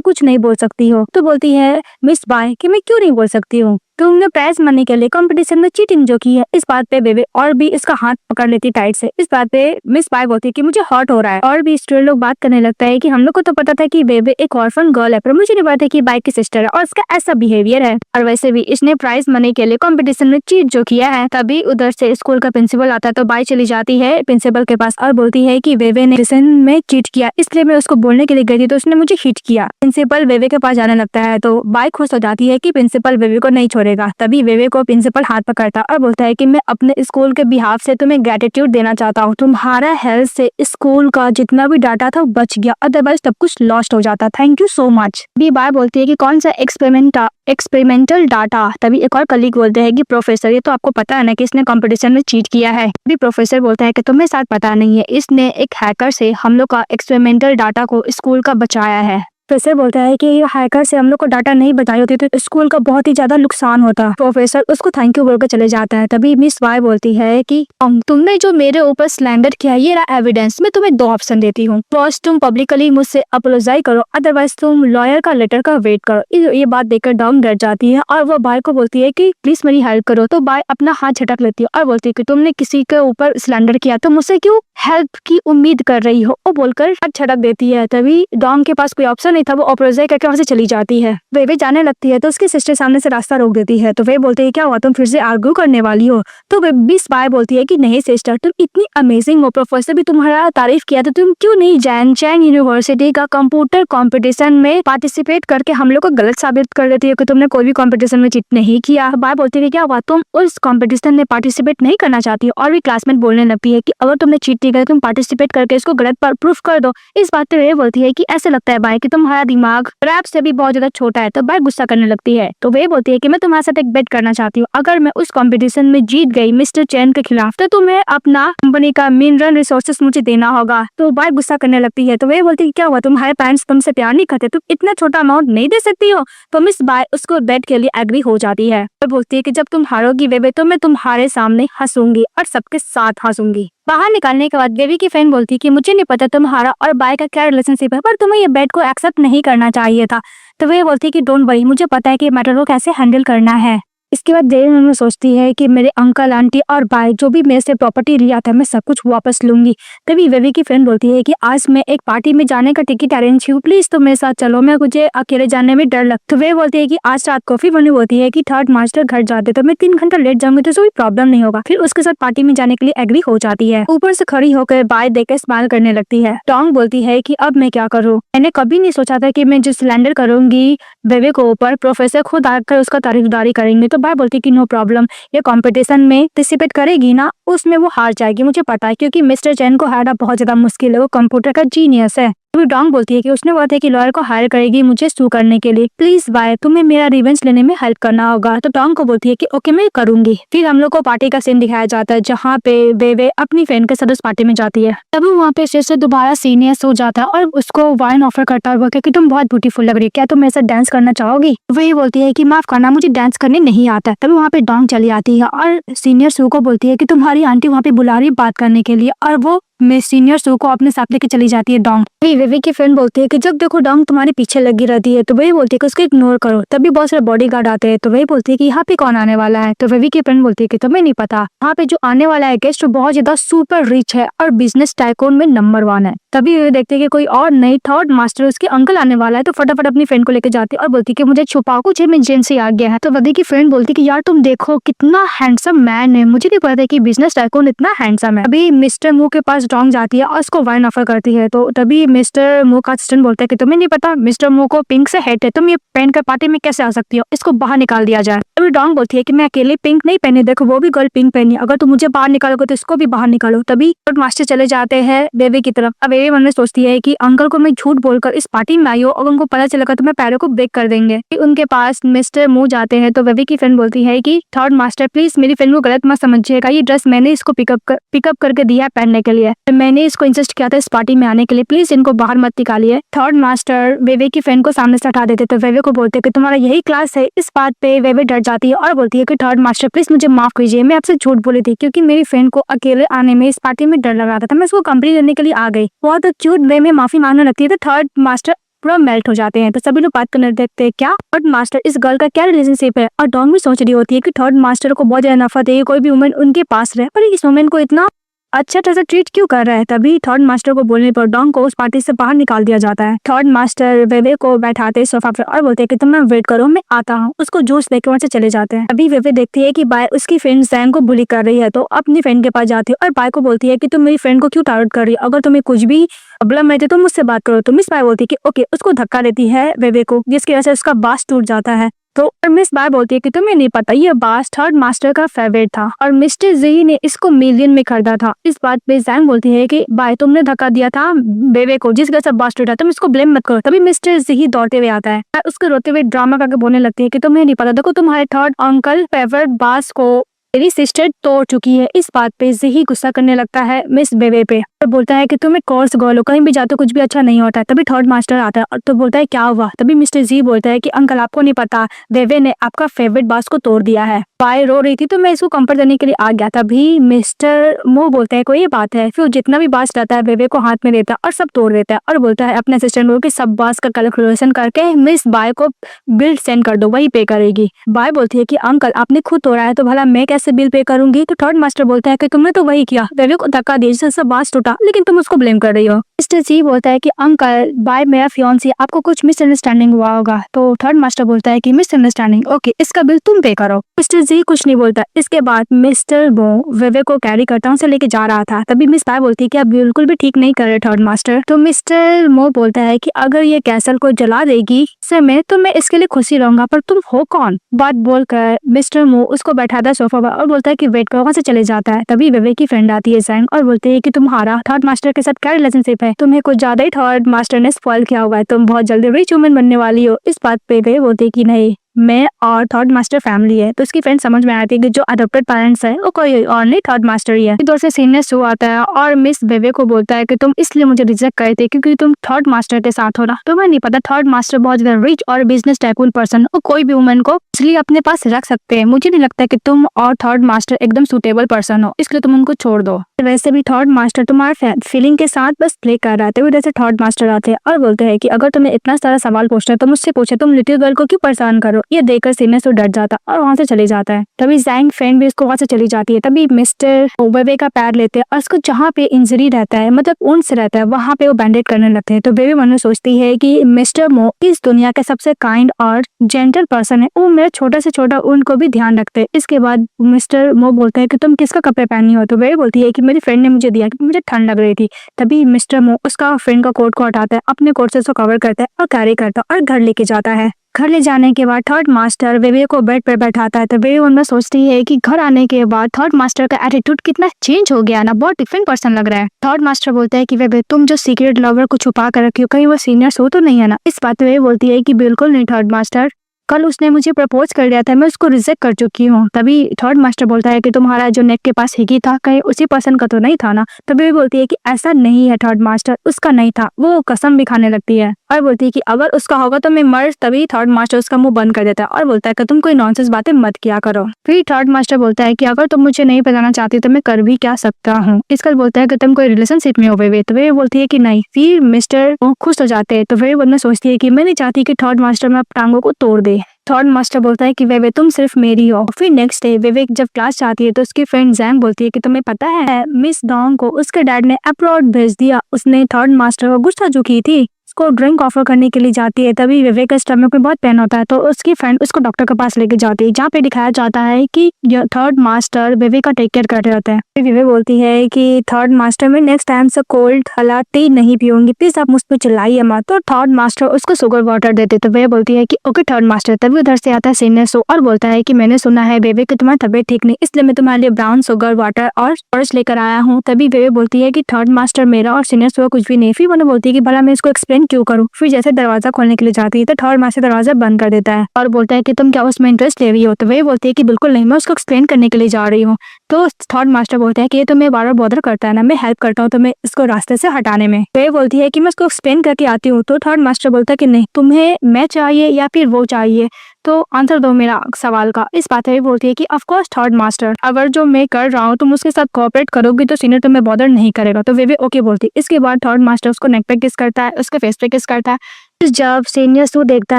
कुछ नहीं बोल सकती हो। तो बोलती है मिस बाय कि मैं क्यों नहीं बोल सकती हूँ, तुमने प्राइज मनी के लिए कंपटीशन में चीटिंग जो की है। इस बात पे बेबे और भी इसका हाथ पकड़ लेती टाइट से। इस बात पे मिस बाय बोलती है कि मुझे हॉट हो रहा है। और भी स्टूडेंट लोग बात करने लगता है कि हम लोग को तो पता था कि बेबे एक ऑर्फन गर्ल है, पर मुझे नहीं पता था कि बाय की सिस्टर है और इसका ऐसा बिहेवियर है। और वैसे भी इसने प्राइज मनी के लिए कंपटीशन में चीट जो किया है। तभी उधर से स्कूल का प्रिंसिपल आता है, तो बाय चली जाती है प्रिंसिपल के पास और बोलती है कि बेबे ने कंपटीशन में चीट किया, इसलिए मैं उसको बोलने के लिए गई थी, तो उसने मुझे हिट किया। प्रिंसिपल बेबे के पास जाने लगता है, तो बाय खुश हो जाती है कि प्रिंसिपल बेबे को नहीं छोड़ेगा। तभी बेबे को प्रिंसिपल हाथ पकड़ता और बोलता है कि मैं अपने स्कूल के बिहाफ से तुम्हें ग्रेटिट्यूड देना चाहता हूँ। तुम्हारा हेल्थ से स्कूल का जितना भी डाटा था वो बच गया, अदरवाइज सब कुछ लॉस्ट हो जाता। Thank you so much. भी बाय बोलती है कि कौन सा एक्सपेरिमेंटल डाटा। तभी एक और कलीग बोलते हैं कि प्रोफेसर, ये तो आपको पता है ना कि इसने कंपटीशन में चीट किया है। भी प्रोफेसर बोलता है कि तुम्हें शायद पता नहीं है, इसने एक हैकर से हम लोग का एक्सपेरिमेंटल डाटा को स्कूल का बचाया है। प्रोफेसर बोलता है कि हैकर से हम लोग को डाटा नहीं बताई होती तो स्कूल का बहुत ही ज्यादा नुकसान होता। प्रोफेसर उसको थैंक यू बोलकर चले जाता है। तभी मिस वाई बोलती है कि तुमने जो मेरे ऊपर स्लैंडर किया है, ये रहा एविडेंस। मैं तुम्हें 2 ऑप्शन देती हूँ, फर्स्ट तुम पब्लिकली मुझसे अपोलोजाइज करो, अदरवाइज तुम लॉयर का लेटर का वेट करो। ये बात देखकर डॉम डर जाती है और वो बाय को बोलती है कि प्लीज मेरी हेल्प करो। तो बाय अपना हाथ झटक लेती है और बोलती है कि तुमने किसी के ऊपर स्लैंडर किया तो मुझसे क्यों हेल्प की उम्मीद कर रही हो, वो बोलकर हाथ झटक देती है। तभी डॉम के पास कोई ऑप्शन नहीं था, वो अपोलोजाइज करके वहां से चली जाती है। वे जाने लगती है तो उसकी सिस्टर सामने से रास्ता रोक देती है। तो वे बोलते हैं क्या हुआ, तुम फिर से आर्ग्यू करने वाली हो? तो वे मिस बाय बोलती है कि नहीं सिस्टर, तुम इतनी अमेजिंग हो, प्रोफेसर भी तुम्हारा तारीफ किया, तो तुम क्यों नहीं चैन यूनिवर्सिटी का कंप्यूटर कंपटीशन में पार्टिसिपेट करके हम लोग को गलत साबित कर देती है कि तुमने कोई भी कंपटीशन में चीट नहीं किया। बाय बोलती है क्या हुआ, तुम उस कंपटीशन में पार्टिसिपेट नहीं करना चाहती हो? और भी क्लासमेट बोलने लगती है कि अगर तुमने चीट नहीं किया तुम पार्टिसिपेट करके इसको गलत पर प्रूफ कर दो। इस बात पे वे बोलती है कि ऐसे लगता है बाय कि तुम्हारा दिमाग रैप से भी बहुत ज्यादा छोटा है। तो बाय गुस्सा करने लगती है। तो वे बोलती है कि मैं तुम्हारे साथ एक बेट करना चाहती हूँ, अगर मैं उस कंपटीशन में जीत गई मिस्टर चैन के खिलाफ, तो तुम्हें अपना कंपनी का मिनरल रिसोर्सेस मुझे देना होगा। तो बाय गुस्सा करने लगती है। तो वे बोलती है क्या हुआ, तुम्हारे पेरेंट्स तुमसे प्यार नहीं करते, तुम इतना छोटा अमाउंट नहीं दे सकती हो? तो मिस बाय उसको बेट के लिए एग्री हो जाती है और बोलती है कि जब तुम हारोगी बेबे तो मैं तुम्हारे सामने हंसूंगी और सबके साथ हंसूंगी। बाहर निकलने के बाद बेबी की फ्रेंड बोलती है कि मुझे नहीं पता तुम्हारा और बाय का क्या रिलेशनशिप है, पर तुम्हें ये बेट को एक्सेप्ट नहीं करना चाहिए था। तो वे बोलती है कि डोंट वरी, मुझे पता है कि मैटर को कैसे हैंडल करना है। इसके बाद देर में सोचती है कि मेरे अंकल आंटी और भाई जो भी मेरे से प्रॉपर्टी लिया था मैं सब कुछ वापस लूंगी। तभी बेबी की फ्रेंड बोलती है कि आज मैं एक पार्टी में जाने का टिकट अरेंज हूँ, प्लीज तुम मेरे साथ चलो, मैं मुझे अकेले जाने में डर लगता। तो वे बोलती है कि आज रात कॉफी बनी होती है कि थर्ड मास्टर घर जाते तो मैं 3 घंटा लेट जाऊंगी तो कोई प्रॉब्लम नहीं होगा। फिर उसके साथ पार्टी में जाने के लिए एग्री हो जाती है। ऊपर से खड़ी होकर बाय देकर स्माइल करने लगती है। टोंग बोलती है कि अब मैं क्या करूँ, मैंने कभी नहीं सोचा था कि मैं जो सिलेंडर करूंगी बेबी को ऊपर प्रोफेसर खुद आकर उसका तारीफदारी करेंगे। तो बाय बोलती है कि नो प्रॉब्लम, ये कंपटीशन में पार्टिसिपेट करेगी ना उसमें वो हार जाएगी, मुझे पता है, क्योंकि मिस्टर चैन को हराना बहुत ज्यादा मुश्किल है, वो कंप्यूटर का जीनियस है। तो डोंग बोलती है कि उसने बोला था कि लॉयर को हायर करेगी मुझे सू करने के लिए, प्लीज बाय तुम्हें मेरा रिवेंज लेने में हेल्प करना होगा। तो डोंग को बोलती है कि ओके मैं करूंगी। फिर हम लोग को पार्टी का सीन दिखाया जाता है जहाँ पे बेबे अपनी फ्रेंड के साथ उस पार्टी में जाती है। तब वहाँ पे से दोबारा सीनियर्स हो जाता है और उसको वाइन ऑफर करता है कि तुम बहुत ब्यूटीफुल लग रही है, क्या तुम मेरे साथ डांस करना चाहोगी? वही बोलती है कि माफ करना मुझे डांस करने नहीं आता। तभी वहाँ पे डोंग चली आती है और सीनियर सू को बोलती है कि तुम्हारी आंटी वहाँ पे बुला रही बात करने के लिए, और वो मैं सीनियर सू को अपने साथ लेके चली जाती है डोंग। वेवी की फ्रेंड बोलती है कि जब देखो डोंग तुम्हारे पीछे लगी रहती है, तो वही बोलती है कि उसको इग्नोर करो। तभी बहुत सारे बॉडीगार्ड आते हैं। तो वही बोलती है कि यहाँ पे कौन आने वाला है? तो वेवी की फ्रेंड बोलती है कि तुम्हें नहीं पता, यहाँ पे जो आने वाला है गेस्ट बहुत ज्यादा सुपर रिच है और बिजनेस टाइकून में नंबर 1 है। तभी वे देखते हैं कि कोई और नहीं, थर्ड मास्टर उसके अंकल आने वाला है। तो फटाफट अपनी फ्रेंड को लेकर जाती है और बोलती है कि मुझे छुपाओ, कुछ इमरजेंसी आ गया है। तो वेवी की फ्रेंड बोलती है कि यार तुम देखो कितना हैंडसम मैन है, मुझे नहीं पता कि बिजनेस टाइकून इतना हैंडसम है। अभी मिस्टर मू के पास टोंग जाती है और उसको वाइन ऑफर करती है। तो तभी मिस्टर मो का असिस्टेंट बोलता है कि तुम्हें नहीं पता मिस्टर मो को पिंक से हेट है, तुम ये पहन कर पार्टी में कैसे आ सकती हो, इसको बाहर निकाल दिया जाए। तभी डोंग बोलती है कि मैं अकेले पिंक नहीं पहने, देखो वो भी गर्ल पिंक पहनी, अगर तुम मुझे बाहर निकालोगे तो इसको भी बाहर निकालो। तभी मास्टर चले जाते हैं बेबी की तरफ। अब बेबी मन में सोचती है कि अंकल को मैं झूठ बोलकर इस पार्टी में आई हूँ और उनको पता चलेगा तो मैं पैरों को ब्रेक कर देंगे। उनके पास मिस्टर मो जाते हैं तो बेबी की फ्रेंड बोलती है कि थर्ड मास्टर प्लीज मेरी फ्रेंड को गलत मत समझिएगा, ये ड्रेस मैंने इसको पिकअप करके दिया है पहनने के लिए, मैंने इसको इंसिस्ट किया था इस पार्टी में आने के लिए, प्लीज इनको बाहर मत निकालिए। थर्ड मास्टर वेवे की फ्रेंड को सामने से हटा देते तो वेवे को बोलते कि तुम्हारा यही क्लास है। इस बात पे वेवे डर जाती है और बोलती है कि थर्ड मास्टर प्लीज मुझे माफ कीजिए, मैं आपसे झूठ बोली थी क्योंकि मेरी फ्रेंड को अकेले आने में इस पार्टी में डर लग रहा था, मैं उसको कंपनी देने के लिए आ गई। बहुत क्यूट वे में माफी मांगने लगती है तो थर्ड मास्टर पूरा मेल्ट हो जाते हैं। तो सभी लोग बात करने देखते हैं क्या थर्ड मास्टर इस गर्ल का क्या रिलेशनशिप है, और डॉन भी सोच रही होती है कि थर्ड मास्टर को बहुत ज्यादा नफरत है कोई भी वुमेन उनके पास रहे, पर इस वुमेन को इतना अच्छा तरह से ट्रीट क्यों कर रहा है। तभी थर्ड मास्टर को बोलने पर डॉन को उस पार्टी से बाहर निकाल दिया जाता है। थर्ड मास्टर वेवे को बैठाते सोफा पर और बोलते हैं कि तुम वेट करो मैं आता हूँ, उसको जूस देकर वहाँ से चले जाते हैं। अभी वेवे देखती है कि बाय उसकी फ्रेंड जैंग को बुली कर रही है तो अपनी फ्रेंड के पास जाती है और बाय को बोलती है कि तुम मेरी फ्रेंड को क्यों टारगेट कर रही हो, अगर तुम्हें कुछ भी प्रॉब्लम है तो तुम मुझसे बात करो। तो मिस बाय बोलती है कि ओके, उसको धक्का देती है वेवे को जिसकी वजह से उसका बास टूट जाता है। तो मिस बाय बोलती है कि तुम्हें नहीं पता ये बास थर्ड मास्टर का फेवरेट था और मिस्टर जी ने इसको मिलियन में खरीदा था। इस बात पे जैंग बोलती है कि बाय तुमने धक्का दिया था बेबे को जिस वजह से बास टूटा, तुम इसको ब्लेम मत करो। तभी मिस्टर जी दौड़ते हुए आता है, उसके रोते हुए ड्रामा करके बोलने लगती है कि तुम्हें नहीं पता, देखो तुम्हारे थर्ड अंकल फेवरेट बास को मेरी सिस्टर तोड़ चुकी है। इस बात पे जी गुस्सा करने लगता है मिस बेबे पे और बोलता है कि तुम एक कोर्स गर्ल हो, कहीं भी जाते हो कुछ भी अच्छा नहीं होता है। तभी थर्ड मास्टर आता है और तो बोलता है क्या हुआ। तभी मिस्टर जी बोलता है कि अंकल आपको नहीं पता बेबे ने आपका फेवरेट बास को तोड़ दिया है। बाय रो रही थी तो मैं इसको कंफर्ट देने के लिए आ गया। तभी मिस्टर मो बोलता है कोई बात है, फिर जितना भी बास रहता है बेबे को हाथ में देता है और सब तोड़ देता है और बोलता है अपने असिस्टेंट को कि सब बास का कैलकुलेशन करके मिस बाय को बिल सेंड कर दो, वही पे करेगी। बाय बोलती है कि अंकल आपने खुद तोड़ा है तो भला मैं कैसे बिल पे करूंगी। तो थर्ड मास्टर बोलता है कि तुमने तो वही किया, बेबे को धक्का दिया जिससे सब बास टूटा, लेकिन तुम उसको ब्लेम कर रही हो। मिस्टर जी बोलता है कि अंकल बाय मेरा फियांसी, आपको कुछ मिसअंडरस्टैंडिंग हुआ होगा। तो थर्ड मास्टर बोलता है कि मिसअंडरस्टैंडिंग, ओके इसका बिल तुम पे करो। मिस्टर जी कुछ नहीं बोलता। इसके बाद मिस्टर बो वेवे को कैरी करता से लेके जा रहा था। तभी मिस बाय बोलती है कि आप बिल्कुल भी ठीक नहीं कर रहे थर्ड मास्टर। तो मिस्टर मो बोलता है कि अगर ये कैसल को जला देगी समय तो मैं इसके लिए खुशी रहूंगा, पर तुम हो कौन। बात बोलकर मिस्टर मो उसको बैठाता है सोफा पर और बोलता है कि वेट करो, वहां से चले जाता है। तभी वेवे की फ्रेंड आती है जैंग और बोलती है कि तुम्हारा थर्ड मास्टर के साथ क्या रिलेशनशिप है, तुम्हें कुछ ज्यादा ही थर्ड मास्टर ने स्पॉइल किया हुआ है, तुम बहुत जल्दी रिच वुमन बनने वाली हो। इस बात पे वे बोलती है कि नहीं मैं और थर्ड मास्टर फैमिली है। तो उसकी फ्रेंड समझ में आती है कि जो अडॉप्टेड पेरेंट्स है वो कोई और नहीं थर्ड मास्टर ही है। इधर से सीनियर शो आता है और मिस बेबे को बोलता है कि तुम इसलिए मुझे रिजेक्ट करे थे क्योंकि तुम थर्ड मास्टर के साथ हो ना, तुम्हें नहीं पता थर्ड मास्टर बहुत ज्यादा रिच और बिजनेस टाइकून पर्सन और कोई भी वुमन को इसलिए अपने पास रख सकते हैं। मुझे नहीं लगता कि तुम और थर्ड मास्टर एकदम सुटेबल पर्सन हो, इसलिए तुम उनको छोड़ दो। वैसे भी थर्ड मास्टर तुम्हारे फीलिंग के साथ बस प्ले कर रहा था। वैसे थर्ड मास्टर आते हैं और बोलते हैं कि अगर तुम्हें इतना सारा सवाल पूछना है तो मुझसे पूछे, तुम लिटिल गर्ल को क्यों परेशान करो। ये देखकर सीनियर तो डर जाता और वहां से चले जाता है। तभी जैंग फ्रेंड भी उसको वहां से चली जाती है। तभी मिस्टर बेबे का पैर लेते हैं और उसको जहाँ पे इंजरी रहता है मतलब ऊंट रहता है वहां पे वो बैंडेज करने लगते हैं। तो बेबी मन में सोचती है कि मिस्टर मो इस दुनिया के सबसे काइंड और जेंटल पर्सन है, वो मेरे छोटे से छोटा ऊंट को भी ध्यान रखते हैं। इसके बाद मिस्टर मो बोलते हैं कि तुम किसका कपड़े पहनी हो। तो बेबी बोलती है कि मेरी फ्रेंड ने मुझे दिया कि मुझे ठंड लग रही थी। तभी मिस्टर मो उसका फ्रेंड का कोट को हटाता है, अपने कोट से उसको कवर करता है और कैरी करता है और घर लेके जाता है। घर ले जाने के बाद थर्ड मास्टर बेबी को बेड पर बैठाता है। तो बेबी उनमें सोचती है कि घर आने के बाद थर्ड मास्टर का एटीट्यूड कितना चेंज हो गया ना, बहुत डिफरेंट पर्सन लग रहा है। थर्ड मास्टर बोलता है कि बेबी तुम जो सीक्रेट लवर को छुपा कर रखी हो कहीं वो सीनियर शो तो नहीं है ना। इस बात पे बेबी बोलती है कि बिल्कुल नहीं थर्ड मास्टर, कल उसने मुझे प्रपोज कर दिया था, मैं उसको रिजेक्ट कर चुकी हूँ। तभी थर्ड मास्टर बोलता है कि तुम्हारा जो नेक के पास हिगी था कहीं उसी पर्सन का तो नहीं था ना। तभी भी बोलती है कि ऐसा नहीं है थर्ड मास्टर, उसका नहीं था। वो कसम भी खाने लगती है और बोलती है कि अगर उसका होगा तो मैं मर। तभी थर्ड मास्टर उसका मुंह बंद कर देता है और बोलता है कि तुम कोई नॉनसेंस बातें मत किया करो। फिर थर्ड मास्टर बोलता है कि अगर तुम मुझे नहीं बताना चाहती तो मैं कर भी क्या सकता हूँ। इसका बोलता है कि तुम कोई रिलेशनशिप में हो वे। तो वे बोलती है कि नहीं। फिर मिस्टर खुश हो जाते हैं। तो वे बनना सोचती है कि मैं नहीं चाहती कि थर्ड मास्टर में टांगों को तोड़ दे। थर्ड मास्टर बोलता है कि वेवे तुम सिर्फ मेरी हो। फिर नेक्स्ट डे विवेक जब क्लास जाती है तो उसकी फ्रेंड जैंग बोलती है कि तुम्हें पता है मिस डोंग को उसके डैड ने अब्रॉड भेज दिया। उसने थर्ड मास्टर को गुस्सा जो की थी उसको ड्रिंक ऑफर करने के लिए जाती है। तभी विवेक के स्टमक में बहुत पेन होता है तो उसकी फ्रेंड उसको डॉक्टर के पास लेके जाती है, जहाँ पे दिखाया जाता है कि थर्ड मास्टर विवेक का टेक केयर कर रहे होते हैं। फिर विवेक बोलती है कि थर्ड मास्टर में नेक्स्ट टाइम से कोल्ड हालात टी नहीं पीऊंगी, प्लीज आप मुझ पर चिल्लाइए मत। तो थर्ड मास्टर उसको शुगर वाटर देते तो वह बोलती है कि ओके थर्ड मास्टर। तभी उधर से आता है सीनियर सो और बोलता है कि मैंने सुना है विवेक की तुम्हारी तबीयत ठीक नहीं, इसलिए मैं तुम्हारे लिए ब्राउन शुगर वाटर और पर्स लेकर आया हूँ। तभी विवेक बोलती है कि थर्ड मास्टर मेरा और सीनियर सो कुछ भी नहीं। फिर वो बोलती है कि भला मैं इसको एक्सप्लेन क्यों करूँ। फिर जैसे दरवाजा खोलने के लिए जाती है तो थर्ड मास्टर दरवाजा बंद कर देता है और बोलता है कि तुम क्या उसमें इंटरेस्ट ले रही हो। तो वह बोलती है कि बिल्कुल नहीं, मैं उसको एक्सप्लेन करने के लिए जा रही हूँ। तो थर्ड मास्टर बोलता है कि ये तुम्हें बार बार बॉदर करता है ना, मैं हेल्प करता हूँ तुम्हें इसको रास्ते से हटाने में। वह बोलती है कि मैं उसको एक्सप्लेन करके आती हूँ। तो थर्ड मास्टर बोलता है कि नहीं, तुम्हें मैं चाहिए या फिर वो चाहिए, तो आंसर दो मेरा सवाल का। इस बात है बोलती है कि ऑफ कोर्स थर्ड मास्टर, अगर जो मैं कर रहा हूँ तुम उसके साथ कोऑपरेट करोगी तो सीनियर तुम्हें बॉदर नहीं करेगा। तो वे ओके बोलती है। इसके बाद थर्ड मास्टर उसको नेक पे किस करता है, उसके फेस पे किस करता है। जब सीनियर सू देखता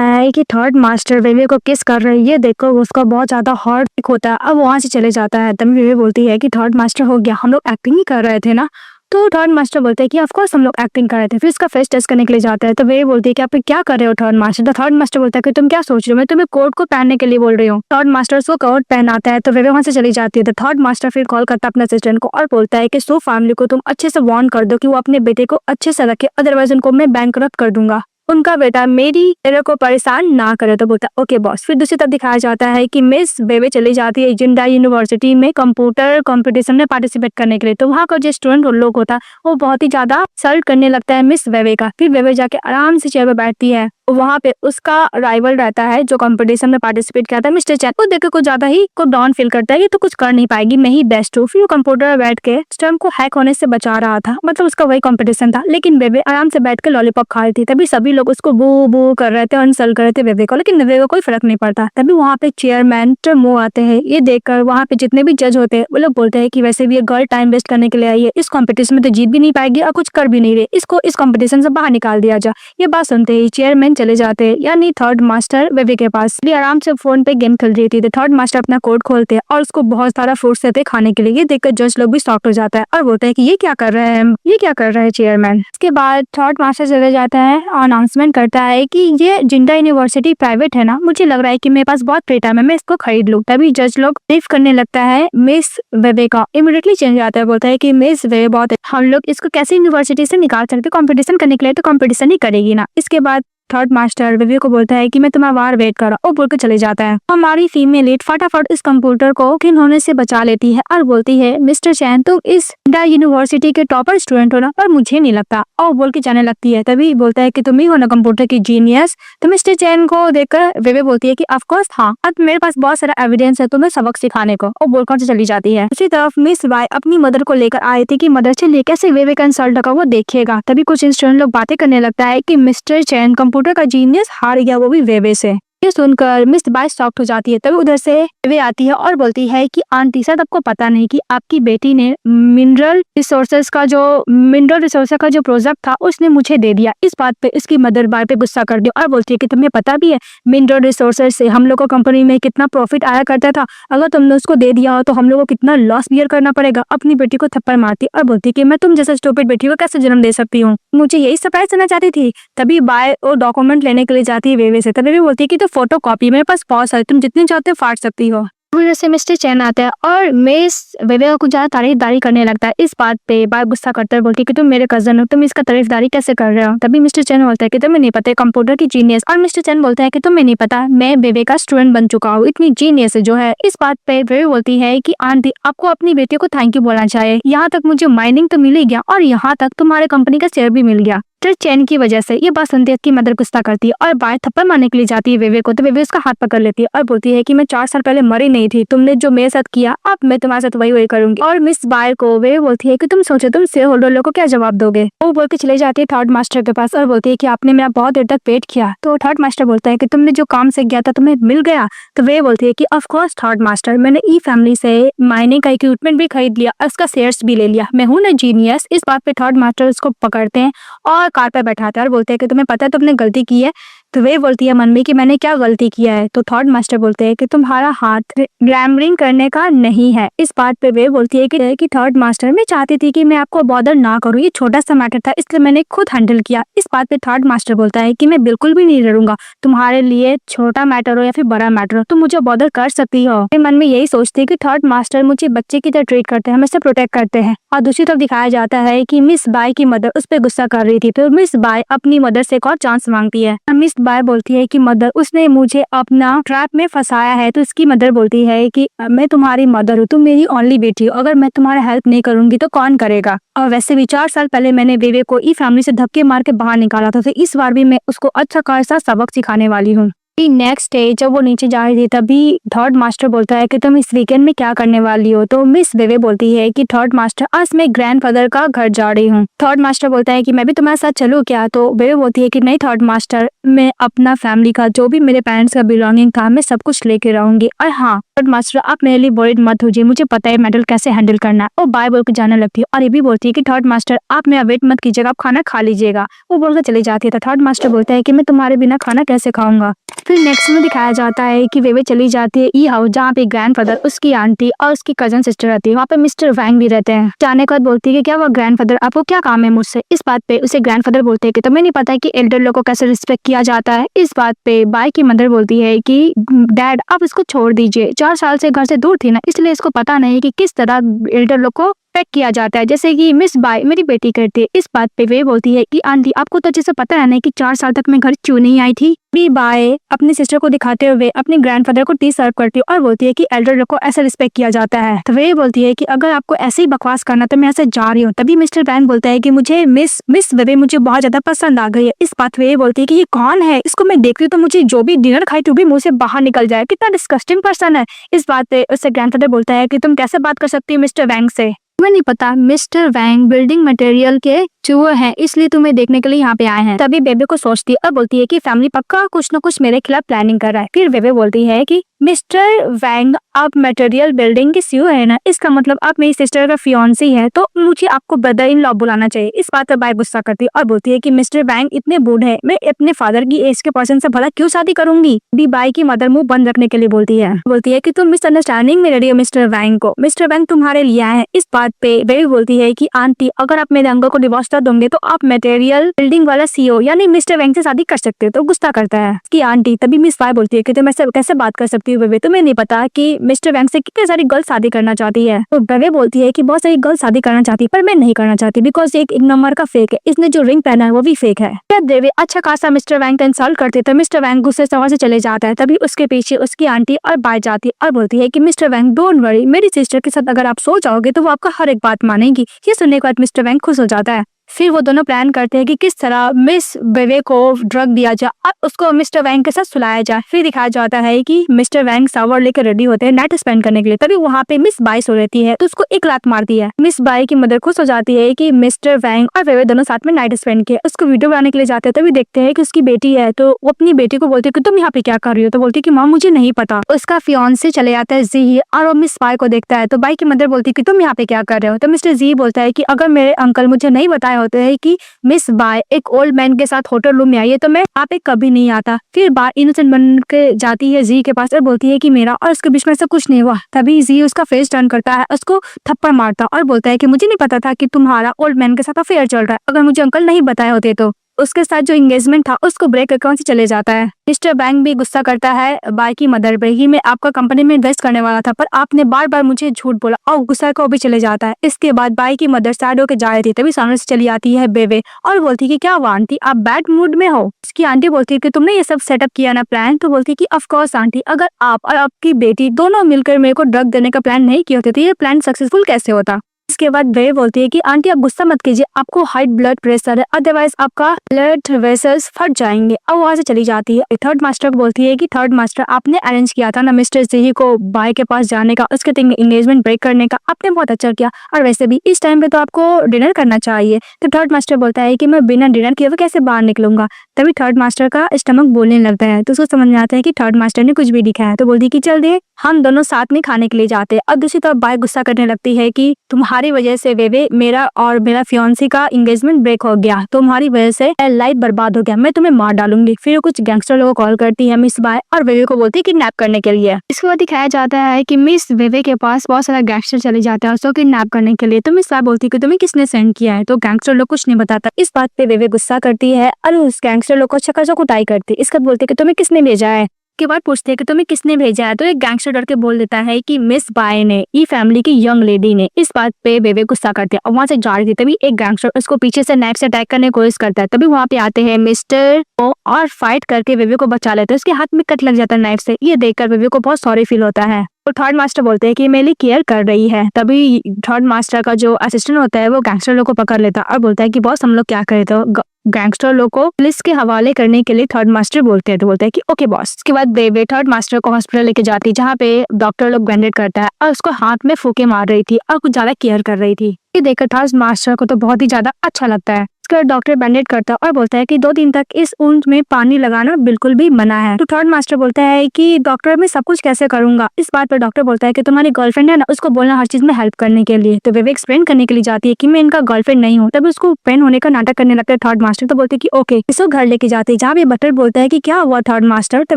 है कि थर्ड मास्टर वेवे को किस कर रही है, ये देखो उसका बहुत ज्यादा हार्ट होता है। अब वहां से चले जाता है। तब वेवे बोलती है कि थर्ड मास्टर हो गया, हम लोग एक्टिंग ही कर रहे थे ना। तो थर्ड मास्टर बोलते हैं कि ऑफ कोर्स हम लोग एक्टिंग कर रहे थे। फिर उसका फेस टेस्ट करने के लिए जाता है तो वे बोलती है कि आप क्या कर रहे हो थर्ड मास्टर। तो थर्ड मास्टर बोलता है कि तुम क्या सोच रहे हो, मैं तुम्हें कोट को पहनने के लिए बोल रही हूँ। थर्ड मास्टर उसको कोट पहनाता है तो वे वहां से चली जाती है। तो थर्ड मास्टर फिर कॉल करता है अपने असिस्टेंट को और बोलता है कि सो फैमिली को तुम अच्छे से वार्न कर दो कि वो अपने बेटे को अच्छे से रखे, अदरवाइज उनको मैं बैंकरप्ट कर दूंगा, उनका बेटा मेरी तरह को परेशान ना करे। तो बोलता ओके बॉस। फिर दूसरी तरफ दिखाया जाता है कि मिस वेवे चली जाती है जिंडा यूनिवर्सिटी में कंप्यूटर कंपटीशन में पार्टिसिपेट करने के लिए। तो वहाँ का जो स्टूडेंट लोग होता है वो बहुत ही ज्यादा सल्ट करने लगता है मिस वेवे का। फिर वेवे जाके आराम से चेयर पर बैठती है। वहाँ पे उसका राइवल रहता है जो कंपटीशन में पार्टिसिपेट किया था मिस्टर चैन। वो देख के कुछ ज्यादा ही को डाउन फील करता है कि तो कुछ कर नहीं पाएगी, मैं ही बेस्ट हूँ। फिर वो कंप्यूटर में बैठ के सिस्टम को हैक होने से बचा रहा था, मतलब उसका वही कंपटीशन था। लेकिन बेबे आराम से बैठ के लॉलीपॉप खा रही थी। तभी सभी लोग उसको बू बू कर रहे थे और इंसल्ट कर रहे थे बेबे को, लेकिन बेबे को कोई फर्क नहीं पड़ता। तभी वहाँ पे चेयरमैन मो आते हैं। ये देखकर वहाँ पे जितने भी जज होते हैं वो लोग बोलते हैं कि वैसे भी ये गर्ल टाइम वेस्ट करने के लिए आई है, इस कॉम्पिटिशन में तो जीत भी नहीं पाएगी और कुछ कर भी नहीं रही, इसको इस कॉम्पिटिशन से बाहर निकाल दिया जा। ये बात सुनते ही चेयरमैन चले जाते हैं, यानी थर्ड मास्टर बेबी के पास। आराम से फोन पे गेम खेल रही थी। तो थर्ड मास्टर अपना कोड खोलते हैं और उसको बहुत सारा फ्रूट्स देते हैं खाने के लिए। ये देखकर जज लोग भी शॉक्ड हो जाता है और बोलते हैं कि ये क्या कर रहे हैं, ये क्या कर रहे हैं चेयरमैन। इसके बाद थर्ड मास्टर चले जाता है और अनाउंसमेंट करता है कि ये जिंडा यूनिवर्सिटी प्राइवेट है ना, मुझे लग रहा है कि मेरे पास बहुत फ्री टाइम है, मैं इसको खरीद लूं। तभी जज लोग तारीफ करने लगता है मिस वेवे का। इमीडिएटली चेंज आता है, बोलता है कि मिस वेवे बहुत, हम लोग इसको कैसे यूनिवर्सिटी से निकाल सकते, कंपटीशन करने के लिए तो कंपटीशन ही करेगी ना। इसके बाद थर्ड मास्टर विवे को बोलता है कि मैं तुम्हारा बाहर वेट कर रहा हूँ, बोल के चले जाता है। हमारी फीमेल लीड फटाफट इस कंप्यूटर को किन होने से बचा लेती है और बोलती है मिस्टर चैन तुम इस यूनिवर्सिटी के टॉपर स्टूडेंट हो ना, पर मुझे नहीं लगता, और बोल के जाने लगती है। तभी बोलता है कि तुम ही हो ना कंप्यूटर की जीनियस। तो मिस्टर चैन को देखकर विवे बोलती है कि ऑफ कोर्स हाँ, अब मेरे पास बहुत सारा एविडेंस है तुम्हें सबक सिखाने को, और बोलकर से चली जाती है। दूसरी तरफ मिस वाई अपनी मदर को लेकर आई थी कि मदर से कैसे विवे का इंसल्ट का वो देखेगा। तभी कुछ स्टूडेंट लोग बातें करने लगता है कि मिस्टर चैन कंप्यूटर का जीनियस हार गया, वो भी वेवे से। ये सुनकर मिस बाई शॉक्ड हो जाती है। तभी उधर से वेवे आती है और बोलती है कि आंटी शायद आपको पता नहीं कि आपकी बेटी ने मिनरल रिसोर्सेज का जो प्रोजेक्ट था उसने मुझे दे दिया। इस बात पे इसकी मदर बाई पे गुस्सा कर दिया और बोलती है कि तुम्हें पता भी है मिनरल रिसोर्सेज से हम लोग को कंपनी में कितना प्रॉफिट आया करता था, अगर तुमने उसको दे दिया हो तो हम लोग को कितना लॉस बियर करना पड़ेगा। अपनी बेटी को थप्पड़ मारती और बोलती है कि मैं तुम जैसे स्टूपिड बेटी को कैसे जन्म दे सकती हूँ, मुझे यही सरप्राइज देना चाहती थी। तभी बाय वो डॉक्यूमेंट लेने के लिए जाती है वेवे से। तभी भी बोलती है कि तो फोटो कॉपी मेरे पास बहुत सारी, तुम जितनी चाहते हो फाड़ सकती हो। वजह से मिस्टर चैन आता है और मिस वेवे को ज्यादा तारीफदारी करने लगता है। इस बात पे बाय गुस्सा करते हुए बोलती है कि तुम मेरे कजन हो, तुम इसका तारीफदारी कैसे कर रहे हो। तभी मिस्टर चैन बोलता है कि तुम्हें नहीं पता कंप्यूटर की जीनियस, और मिस्टर चैन बोलता है कि तुम्हें नहीं पता मैं वेवे का स्टूडेंट बन चुका हूँ, इतनी जीनियस जो है। इस बात पे वेवे बोलती है कि आंटी आपको अपनी बेटी को थैंक यू बोलना चाहिए, यहाँ तक मुझे माइनिंग तो मिल ही गया और यहाँ तक तुम्हारे कंपनी का शेयर भी मिल गया चैन की वजह से। ये बात सुनते की मदर गुस्सा करती है और बाय थप्पड़ मारने के लिए जाती है वेवे को। तो वेवे उसका हाथ पकड़ लेती है और बोलती है कि मैं 4 साल पहले मरी नहीं थी, तुमने जो मेरे साथ किया अब मैं तुम्हारे साथ वही करूंगी। और मिस बाय को वेवे बोलती है कि तुम सोचो तुम शेयर होल्डर लोगों को क्या जवाब दोगे। वो बोल के चले जाती है थर्ड मास्टर के पास और बोलती है कि आपने मेरा बहुत देर तक वेट किया। तो थर्ड मास्टर बोलता है कि तुमने जो काम से गया था तुम्हें मिल गया। तो वे बोलती है कि ऑफ कोर्स थर्ड मास्टर, मैंने ई फैमिली से माइनिंग का इक्विपमेंट भी खरीद लिया और उसका शेयर्स भी ले लिया, मैं हूँ ना जीनियस। इस बात पे थर्ड मास्टर उसको पकड़ते हैं और कार पे बैठाते हैं और बोलते हैं कि तुम्हें पता है तुमने गलती की है, तो वे बोलती है मन में कि मैंने क्या गलती किया है। तो थर्ड मास्टर बोलते हैं कि तुम्हारा हाथ ग्लैमरिंग करने का नहीं है। इस बात पे वे बोलती है कि थर्ड मास्टर मैं चाहती थी कि मैं आपको बॉदर ना करूँ, ये छोटा सा मैटर था इसलिए मैंने खुद हैंडल किया। इस बात पे थर्ड मास्टर बोलता है कि मैं बिल्कुल भी नहीं लड़ूंगा, तुम्हारे लिए छोटा मैटर हो या फिर बड़ा मैटर हो तुम मुझे बॉदर कर सकती हो। मेरे मन में यही सोचती है कि थर्ड मास्टर मुझे बच्चे की तरह ट्रीट करते हैं, हमेशा प्रोटेक्ट करते हैं। और दूसरी तरफ दिखाया जाता है कि मिस बाय की मदर उस पर गुस्सा कर रही थी, तो मिस बाय अपनी मदर से एक और चांस मांगती है। मिस बाय बोलती है कि मदर उसने मुझे अपना ट्रैप में फंसाया है। तो इसकी मदर बोलती है कि मैं तुम्हारी मदर हूँ, तुम मेरी ओनली बेटी हो, अगर मैं तुम्हारा हेल्प नहीं करूंगी तो कौन करेगा। और वैसे भी 4 साल पहले मैंने वेवे को ई फैमिली से धक्के मार के बाहर निकाला था, तो इस बार भी मैं उसको अच्छा खासा सबक सिखाने वाली हूँ। नेक्स्ट डे जब वो नीचे जा रही थी तभी थर्ड मास्टर बोलता है कि तुम इस वीकेंड में क्या करने वाली हो। तो मिस वेवे बोलती है कि थर्ड मास्टर आज मैं ग्रैंडफादर का घर जा रही हूँ। थर्ड मास्टर बोलता है कि मैं भी तुम्हारे साथ चलूँ क्या। तो वेवे बोलती है कि नहीं थर्ड मास्टर, मैं अपना फैमिली का जो भी मेरे पेरेंट्स का बिलोंगिंग था मैं सब कुछ लेके रहूंगी। और हाँ थर्ड मास्टर आप मेरे लिए वरीड मत होइए, मुझे पता है मेडल कैसे हैंडल करना है। और बाय बोल के जाने लगती है और ये भी बोलती है कि थर्ड मास्टर आप मेरा वेट मत कीजिएगा, आप खाना खा लीजिएगा। वो बोलकर चली जाती है। तो थर्ड मास्टर बोलता है कि मैं तुम्हारे बिना खाना कैसे खाऊंगा। फिर नेक्स्ट में दिखाया जाता है कि वेवे चली जाती है ई हाउस, जहाँ पे ग्रैंडफादर, उसकी आंटी और उसकी कजन सिस्टर रहती है। वहाँ पे मिस्टर वैंग भी रहते हैं। जाने के बाद बोलती है कि क्या वो ग्रैंडफादर आपको क्या काम है मुझसे। इस बात पे उसे ग्रैंडफादर बोलते हैं कि तुम्हें नहीं पता है कि एल्डर लोग को कैसे रिस्पेक्ट किया जाता है। इस बात पे बाय की मदर बोलती है कि डैड आप इसको छोड़ दीजिए, 4 साल से घर से दूर थी ना इसलिए इसको पता नहीं कि किस तरह एल्डर लोग को पैक किया जाता है, जैसे कि मिस बाय मेरी बेटी करती है। इस बात पे वे बोलती है कि आंटी आपको तो जैसे पता है ना कि 4 साल तक मैं घर क्यों नहीं आई थी। बी बाय अपनी सिस्टर को दिखाते हुए अपने ग्रैंडफादर को टी सर्व करती है और बोलती है कि एल्डर लोग को ऐसा रिस्पेक्ट किया जाता है। तो वे बोलती है कि अगर आपको ऐसे ही बकवास करना तो मैं ऐसे जा रही हूँ। तभी मिस्टर वैंग बोलता है कि मुझे मिस वेवे मुझे बहुत ज्यादा पसंद आ गई है। इस बात वे बोलती है कि ये कौन है, इसको मैं देखती हूँ तो मुझे जो भी डिनर खाई तो भी मुंह से बाहर निकल जाए, कितना डिस्गस्टिंग पर्सन है। इस बात पे उससे ग्रैंडफादर बोलता है कि तुम कैसे बात कर सकती हो मिस्टर वैंग से, तुम्हें नहीं पता मिस्टर वैंग बिल्डिंग मटेरियल के चूहे हैं इसलिए तुम्हें देखने के लिए यहाँ पे आए हैं। तभी बेबे को सोचती है और बोलती है कि फैमिली पक्का कुछ न कुछ मेरे खिलाफ प्लानिंग कर रहा है। फिर बेबे बोलती है कि मिस्टर वैंग आप मटेरियल बिल्डिंग के सीईओ है ना, इसका मतलब आप मेरी सिस्टर का फियांसी है, तो मुझे आपको ब्रदर इन लॉ बुलाना चाहिए। इस बात पर बाय गुस्सा करती है और बोलती है कि मिस्टर वैंग इतने बूढ़े हैं, मैं अपने फादर की एज के पर्सन से भला क्यों शादी करूंगी। दी बाय की मदर मुंह बंद रखने के लिए बोलती है कि तुम मिसअंडरस्टैंडिंग में रही हो मिस्टर वैंग को, मिस्टर वैंग तुम्हारे लिए आए हैं। इस बात पे बेबी बोलती है कि आंटी अगर आप मेरे अंकल को डिवोर्स कर दोगे तो आप मटेरियल बिल्डिंग वाला सीईओ यानी मिस्टर वैंग से शादी कर सकते हो। तो गुस्सा करता है कि आंटी। तभी मिस बाय बोलती है कि तुम ऐसे कैसे बात कर सकती हो बेबी, तुम्हें नहीं पता कि मिस्टर वैंग से कितनी सारी गर्ल्स शादी करना चाहती है। तो बेबी बोलती है कि बहुत सारी गर्ल्स शादी करना चाहती है पर मैं नहीं करना चाहती बिकॉज एक नंबर का फेक है, इसने जो रिंग पहना है वो भी फेक है। जब देवी अच्छा खासा मिस्टर वैंग का इंसल्ट करते तो मिस्टर वैंग गुस्से से वहां से चले जाता है। तभी उसके पीछे उसकी आंटी और बाय जाती है और बोलती है कि मिस्टर वैंग डोंट वरी, मेरी सिस्टर के साथ अगर आप सो जाओगे तो वो आपका हर एक बात मानेगी। ये सुनने के बाद मिस्टर वैंग खुश हो जाता है। फिर वो दोनों प्लान करते हैं कि किस तरह मिस बेवे को ड्रग दिया जाए और उसको मिस्टर वैंग के साथ सुलाया जाए। फिर दिखाया जाता है कि मिस्टर वैंग शावर लेकर रेडी होते हैं नाइट स्पेंड करने के लिए। तभी वहाँ पे मिस बाय सो रहती है तो उसको एक लात मारती है। मिस बाय की मदर खुश हो जाती है कि मिस्टर वैंग और बेवे दोनों साथ में नाइट स्पेंड किया। उसको वीडियो बनाने के लिए जाते हैं तभी देखते हैं कि उसकी बेटी है। तो वो अपनी बेटी को बोलती है कि तुम यहाँ पे क्या कर रही हो। तो बोलती है कि माँ मुझे नहीं पता। उसका फियांसे चले जाता है जी और वो मिस बाय को देखता है। तो बाय की मदर बोलती है कि तुम यहाँ पे क्या कर रहे हो। तो मिस्टर जी बोलता है कि अगर मेरे अंकल मुझे नहीं बताए होते हैं कि मिस बाय एक ओल्ड मैन के साथ होटल रूम में आई है तो मैं यहाँ पे कभी नहीं आता। फिर बाय इनोसेंट बन के जाती है जी के पास और बोलती है कि मेरा और उसके बीच में ऐसा कुछ नहीं हुआ। तभी जी उसका फेस टर्न करता है, उसको थप्पड़ मारता और बोलता है कि मुझे नहीं पता था कि तुम्हारा ओल्ड मैन के साथ अफेयर चल रहा है, अगर मुझे अंकल नहीं बताए होते तो। उसके साथ जो एंगेजमेंट था उसको ब्रेक करके वहां से चले जाता है। मिस्टर वैंग भी गुस्सा करता है बाय की मदर पे कि मैं आपका कंपनी में इन्वेस्ट करने वाला था पर आपने बार बार मुझे झूठ बोला, और गुस्सा को भी चले जाता है। इसके बाद बाय की मदर सैड होकर जा रही थी तभी सामने से चली आती है बेबे और बोलती है कि क्या हुआ आंटी आप बैड मूड में हो। उसकी आंटी बोलती है कि तुमने ये सब सेटअप किया ना प्लान। तो बोलती है कि ऑफ कोर्स आंटी, अगर आप और आपकी बेटी दोनों मिलकर मेरे को ड्रग देने का प्लान नहीं किए होते तो ये प्लान सक्सेसफुल कैसे होता। इसके बाद वे बोलती है कि आंटी आप गुस्सा मत कीजिए, आपको हाई ब्लड प्रेशर है अदरवाइज आपका ब्लड वेसल्स फट जाएंगे। अब वहां से चली जाती है। थर्ड मास्टर बोलती है कि थर्ड मास्टर आपने अरेंज किया था ना मिस्टर जी को बाय के पास जाने का, उसके एंगेजमेंट ब्रेक करने का, आपने बहुत अच्छा किया और वैसे भी इस टाइम पे तो आपको डिनर करना चाहिए। तो थर्ड मास्टर बोलता है कि मैं बिना डिनर किए हुए कैसे बाहर निकलूंगा। तभी थर्ड मास्टर का स्टमक बोलने लगता है तो उसको समझ में आता है कि थर्ड मास्टर ने कुछ भी लिखा है। तो बोलती है कि चल दे हम दोनों साथ में खाने के लिए जाते हैं। अब दूसरी तरफ बाय गुस्सा करने लगती है कि तुम तुम्हारी वजह से वेवे मेरा और मेरा फियांसी का एंगेजमेंट ब्रेक हो गया, तुम्हारी वजह से लाइफ बर्बाद हो गया, मैं तुम्हें मार डालूंगी। फिर कुछ गैंगस्टर लोगों को कॉल करती है मिस बाय और वेवे को बोलती है किडनैप करने के लिए। इसके बाद दिखाया जाता है कि मिस वेवे के पास बहुत सारा गैंगस्टर चले जाता है उसको किडनैप करने के लिए। तो मिस बाय बोलती है कि तुम्हें किसने सेंड किया है, तो गैंगस्टर लोग कुछ नहीं बताता। इस बात पे वेवे गुस्सा करती है और उस गैंगस्टर लोग को चक्कर से कुटाई करती है। इसके बाद बोलती है कि तुम्हें किसने भेजा है, के बाद पूछते हैं कि तुम्हें किसने भेजा है, तो एक गैंगस्टर डर के बोल देता है कि मिस बाय ने, ये फैमिली की यंग लेडी ने। इस बात पे वेवे गुस्सा करते हैं और वहां से जा रही थी तभी एक गैंगस्टर उसको पीछे से नाइफ से अटैक करने की कोशिश करता है। तभी वहां पे आते हैं मिस्टर ओ और फाइट करके वेवे को बचा लेते हैं। उसके हाथ में कट लग जाता है नाइफ से। ये देखकर वेवे को बहुत सॉरी फील होता है। तो थर्ड मास्टर बोलते हैं कि मेरे लिए केयर कर रही है। तभी थर्ड मास्टर का जो असिस्टेंट होता है वो गैंगस्टर लोग को पकड़ लेता है और बोलता है कि बॉस हम लोग क्या करें, तो गैंगस्टर लोग को पुलिस के हवाले करने के लिए थर्ड मास्टर बोलते हैं। तो बोलते हैं कि ओके बॉस। उसके बाद बेबे थर्ड मास्टर को हॉस्पिटल लेके जाती है जहाँ पे डॉक्टर लोग बैंडेज करता है और उसको हाथ में फूके मार रही थी और कुछ ज्यादा केयर कर रही थी। ये देखकर थर्ड मास्टर को तो बहुत ही ज्यादा अच्छा लगता है। डॉक्टर बैंडेज करता है और बोलता है कि 2 दिन तक इस वुंड में पानी लगाना बिल्कुल भी मना है। तो थर्ड मास्टर बोलता है कि डॉक्टर मैं सब कुछ कैसे करूंगा। इस बात पर डॉक्टर बोलता है कि तुम्हारी गर्लफ्रेंड है ना, उसको बोलना हर चीज में हेल्प करने के लिए। तो वेवे एक्सप्लेन करने के लिए जाती है कि मैं इनका गर्लफ्रेंड नहीं हूँ। तभी उसको पेन होने का नाटक करने लगता है थर्ड मास्टर। तो बोलते है कि ओके, इसको घर लेके जाते है जहाँ पे बटलर बोलता है कि क्या हुआ थर्ड मास्टर। तो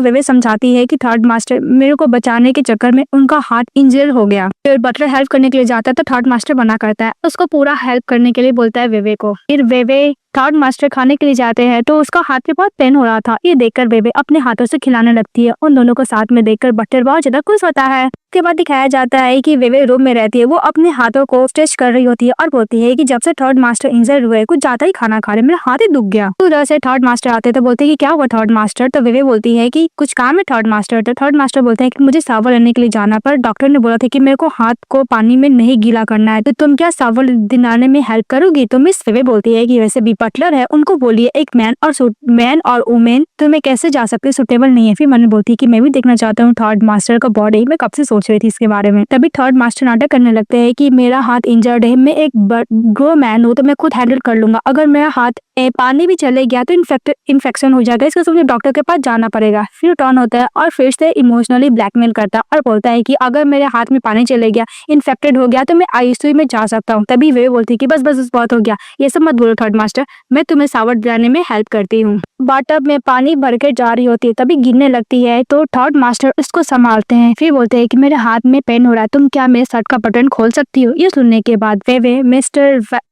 वेवे समझाती है कि थर्ड मास्टर मेरे को बचाने के चक्कर में उनका हाथ इंजर हो गया। फिर बटलर हेल्प करने के लिए जाता है तो थर्ड मास्टर मना करता है, उसको पूरा हेल्प करने के लिए बोलता है वेवे को। फिर वेवे थर्ड मास्टर खाने के लिए जाते हैं तो उसका हाथ में बहुत पेन हो रहा था। ये देखकर बेबे अपने हाथों से खिलाने लगती है। उन दोनों को साथ में देखकर बटलर बहुत ज्यादा खुश होता है। उसके बाद दिखाया जाता है कि वेवे रूम में रहती है, वो अपने हाथों को स्ट्रेच कर रही होती है और बोलती है कि जब से थर्ड मास्टर इंजर्ड हुए कुछ ज्यादा ही खाना खा रहे, मेरा हाथ ही दुख गया। तो उधर से थर्ड मास्टर आते तो बोलते हैं कि क्या हुआ थर्ड मास्टर। तो वेवे बोलती है कि कुछ काम है थर्ड मास्टर। तो थर्ड मास्टर बोलते हैं कि मुझे सावर लेने के लिए जाना, पर डॉक्टर ने बोला था कि मेरे को हाथ को पानी में नहीं गीला करना है, तो तुम क्या सावर दिलाने में हेल्प करोगी। तो मिस वेवे बोलती है कि वैसे भी बटलर है, उनको बोलिए एक मैन और वुमेन तुम्हें कैसे जा सकते, सुटेबल नहीं है। फिर मैंने बोलती है कि मैं भी देखना चाहता हूँ थर्ड मास्टर का बॉडी, मैं कब से सोच रही थी इसके बारे में। तभी थर्ड मास्टर नाटक करने लगते हैं कि मेरा हाथ इंजर्ड है, मैं एक ग्रो मैन हूँ तो मैं खुद हैंडल कर लूंगा, अगर मेरा हाथ पानी भी चले गया तो इन्फेक्शन हो जाएगा, इसको मुझे डॉक्टर के पास जाना पड़ेगा। फिर टर्न होता है और फिर से इमोशनली ब्लैकमेल करता है और बोलता है कि अगर मेरे हाथ में पानी चले गया, इन्फेक्टेड हो गया तो मैं आईसीयू में जा सकता हूँ। तभी वे बोलती है कि बस बस बहुत हो गया, ये सब मत बोलो थर्ड मास्टर, मैं तुम्हें सावर दिलाने में हेल्प करती हूँ। बाटअप में पानी भर के जा रही होती है तभी गिरने लगती है तो थर्ड मास्टर उसको संभालते हैं। फिर बोलते हैं कि मेरे हाथ में पेन हो रहा है, तुम क्या मेरे शर्ट का बटन खोल सकती हो। ये सुनने के बाद वे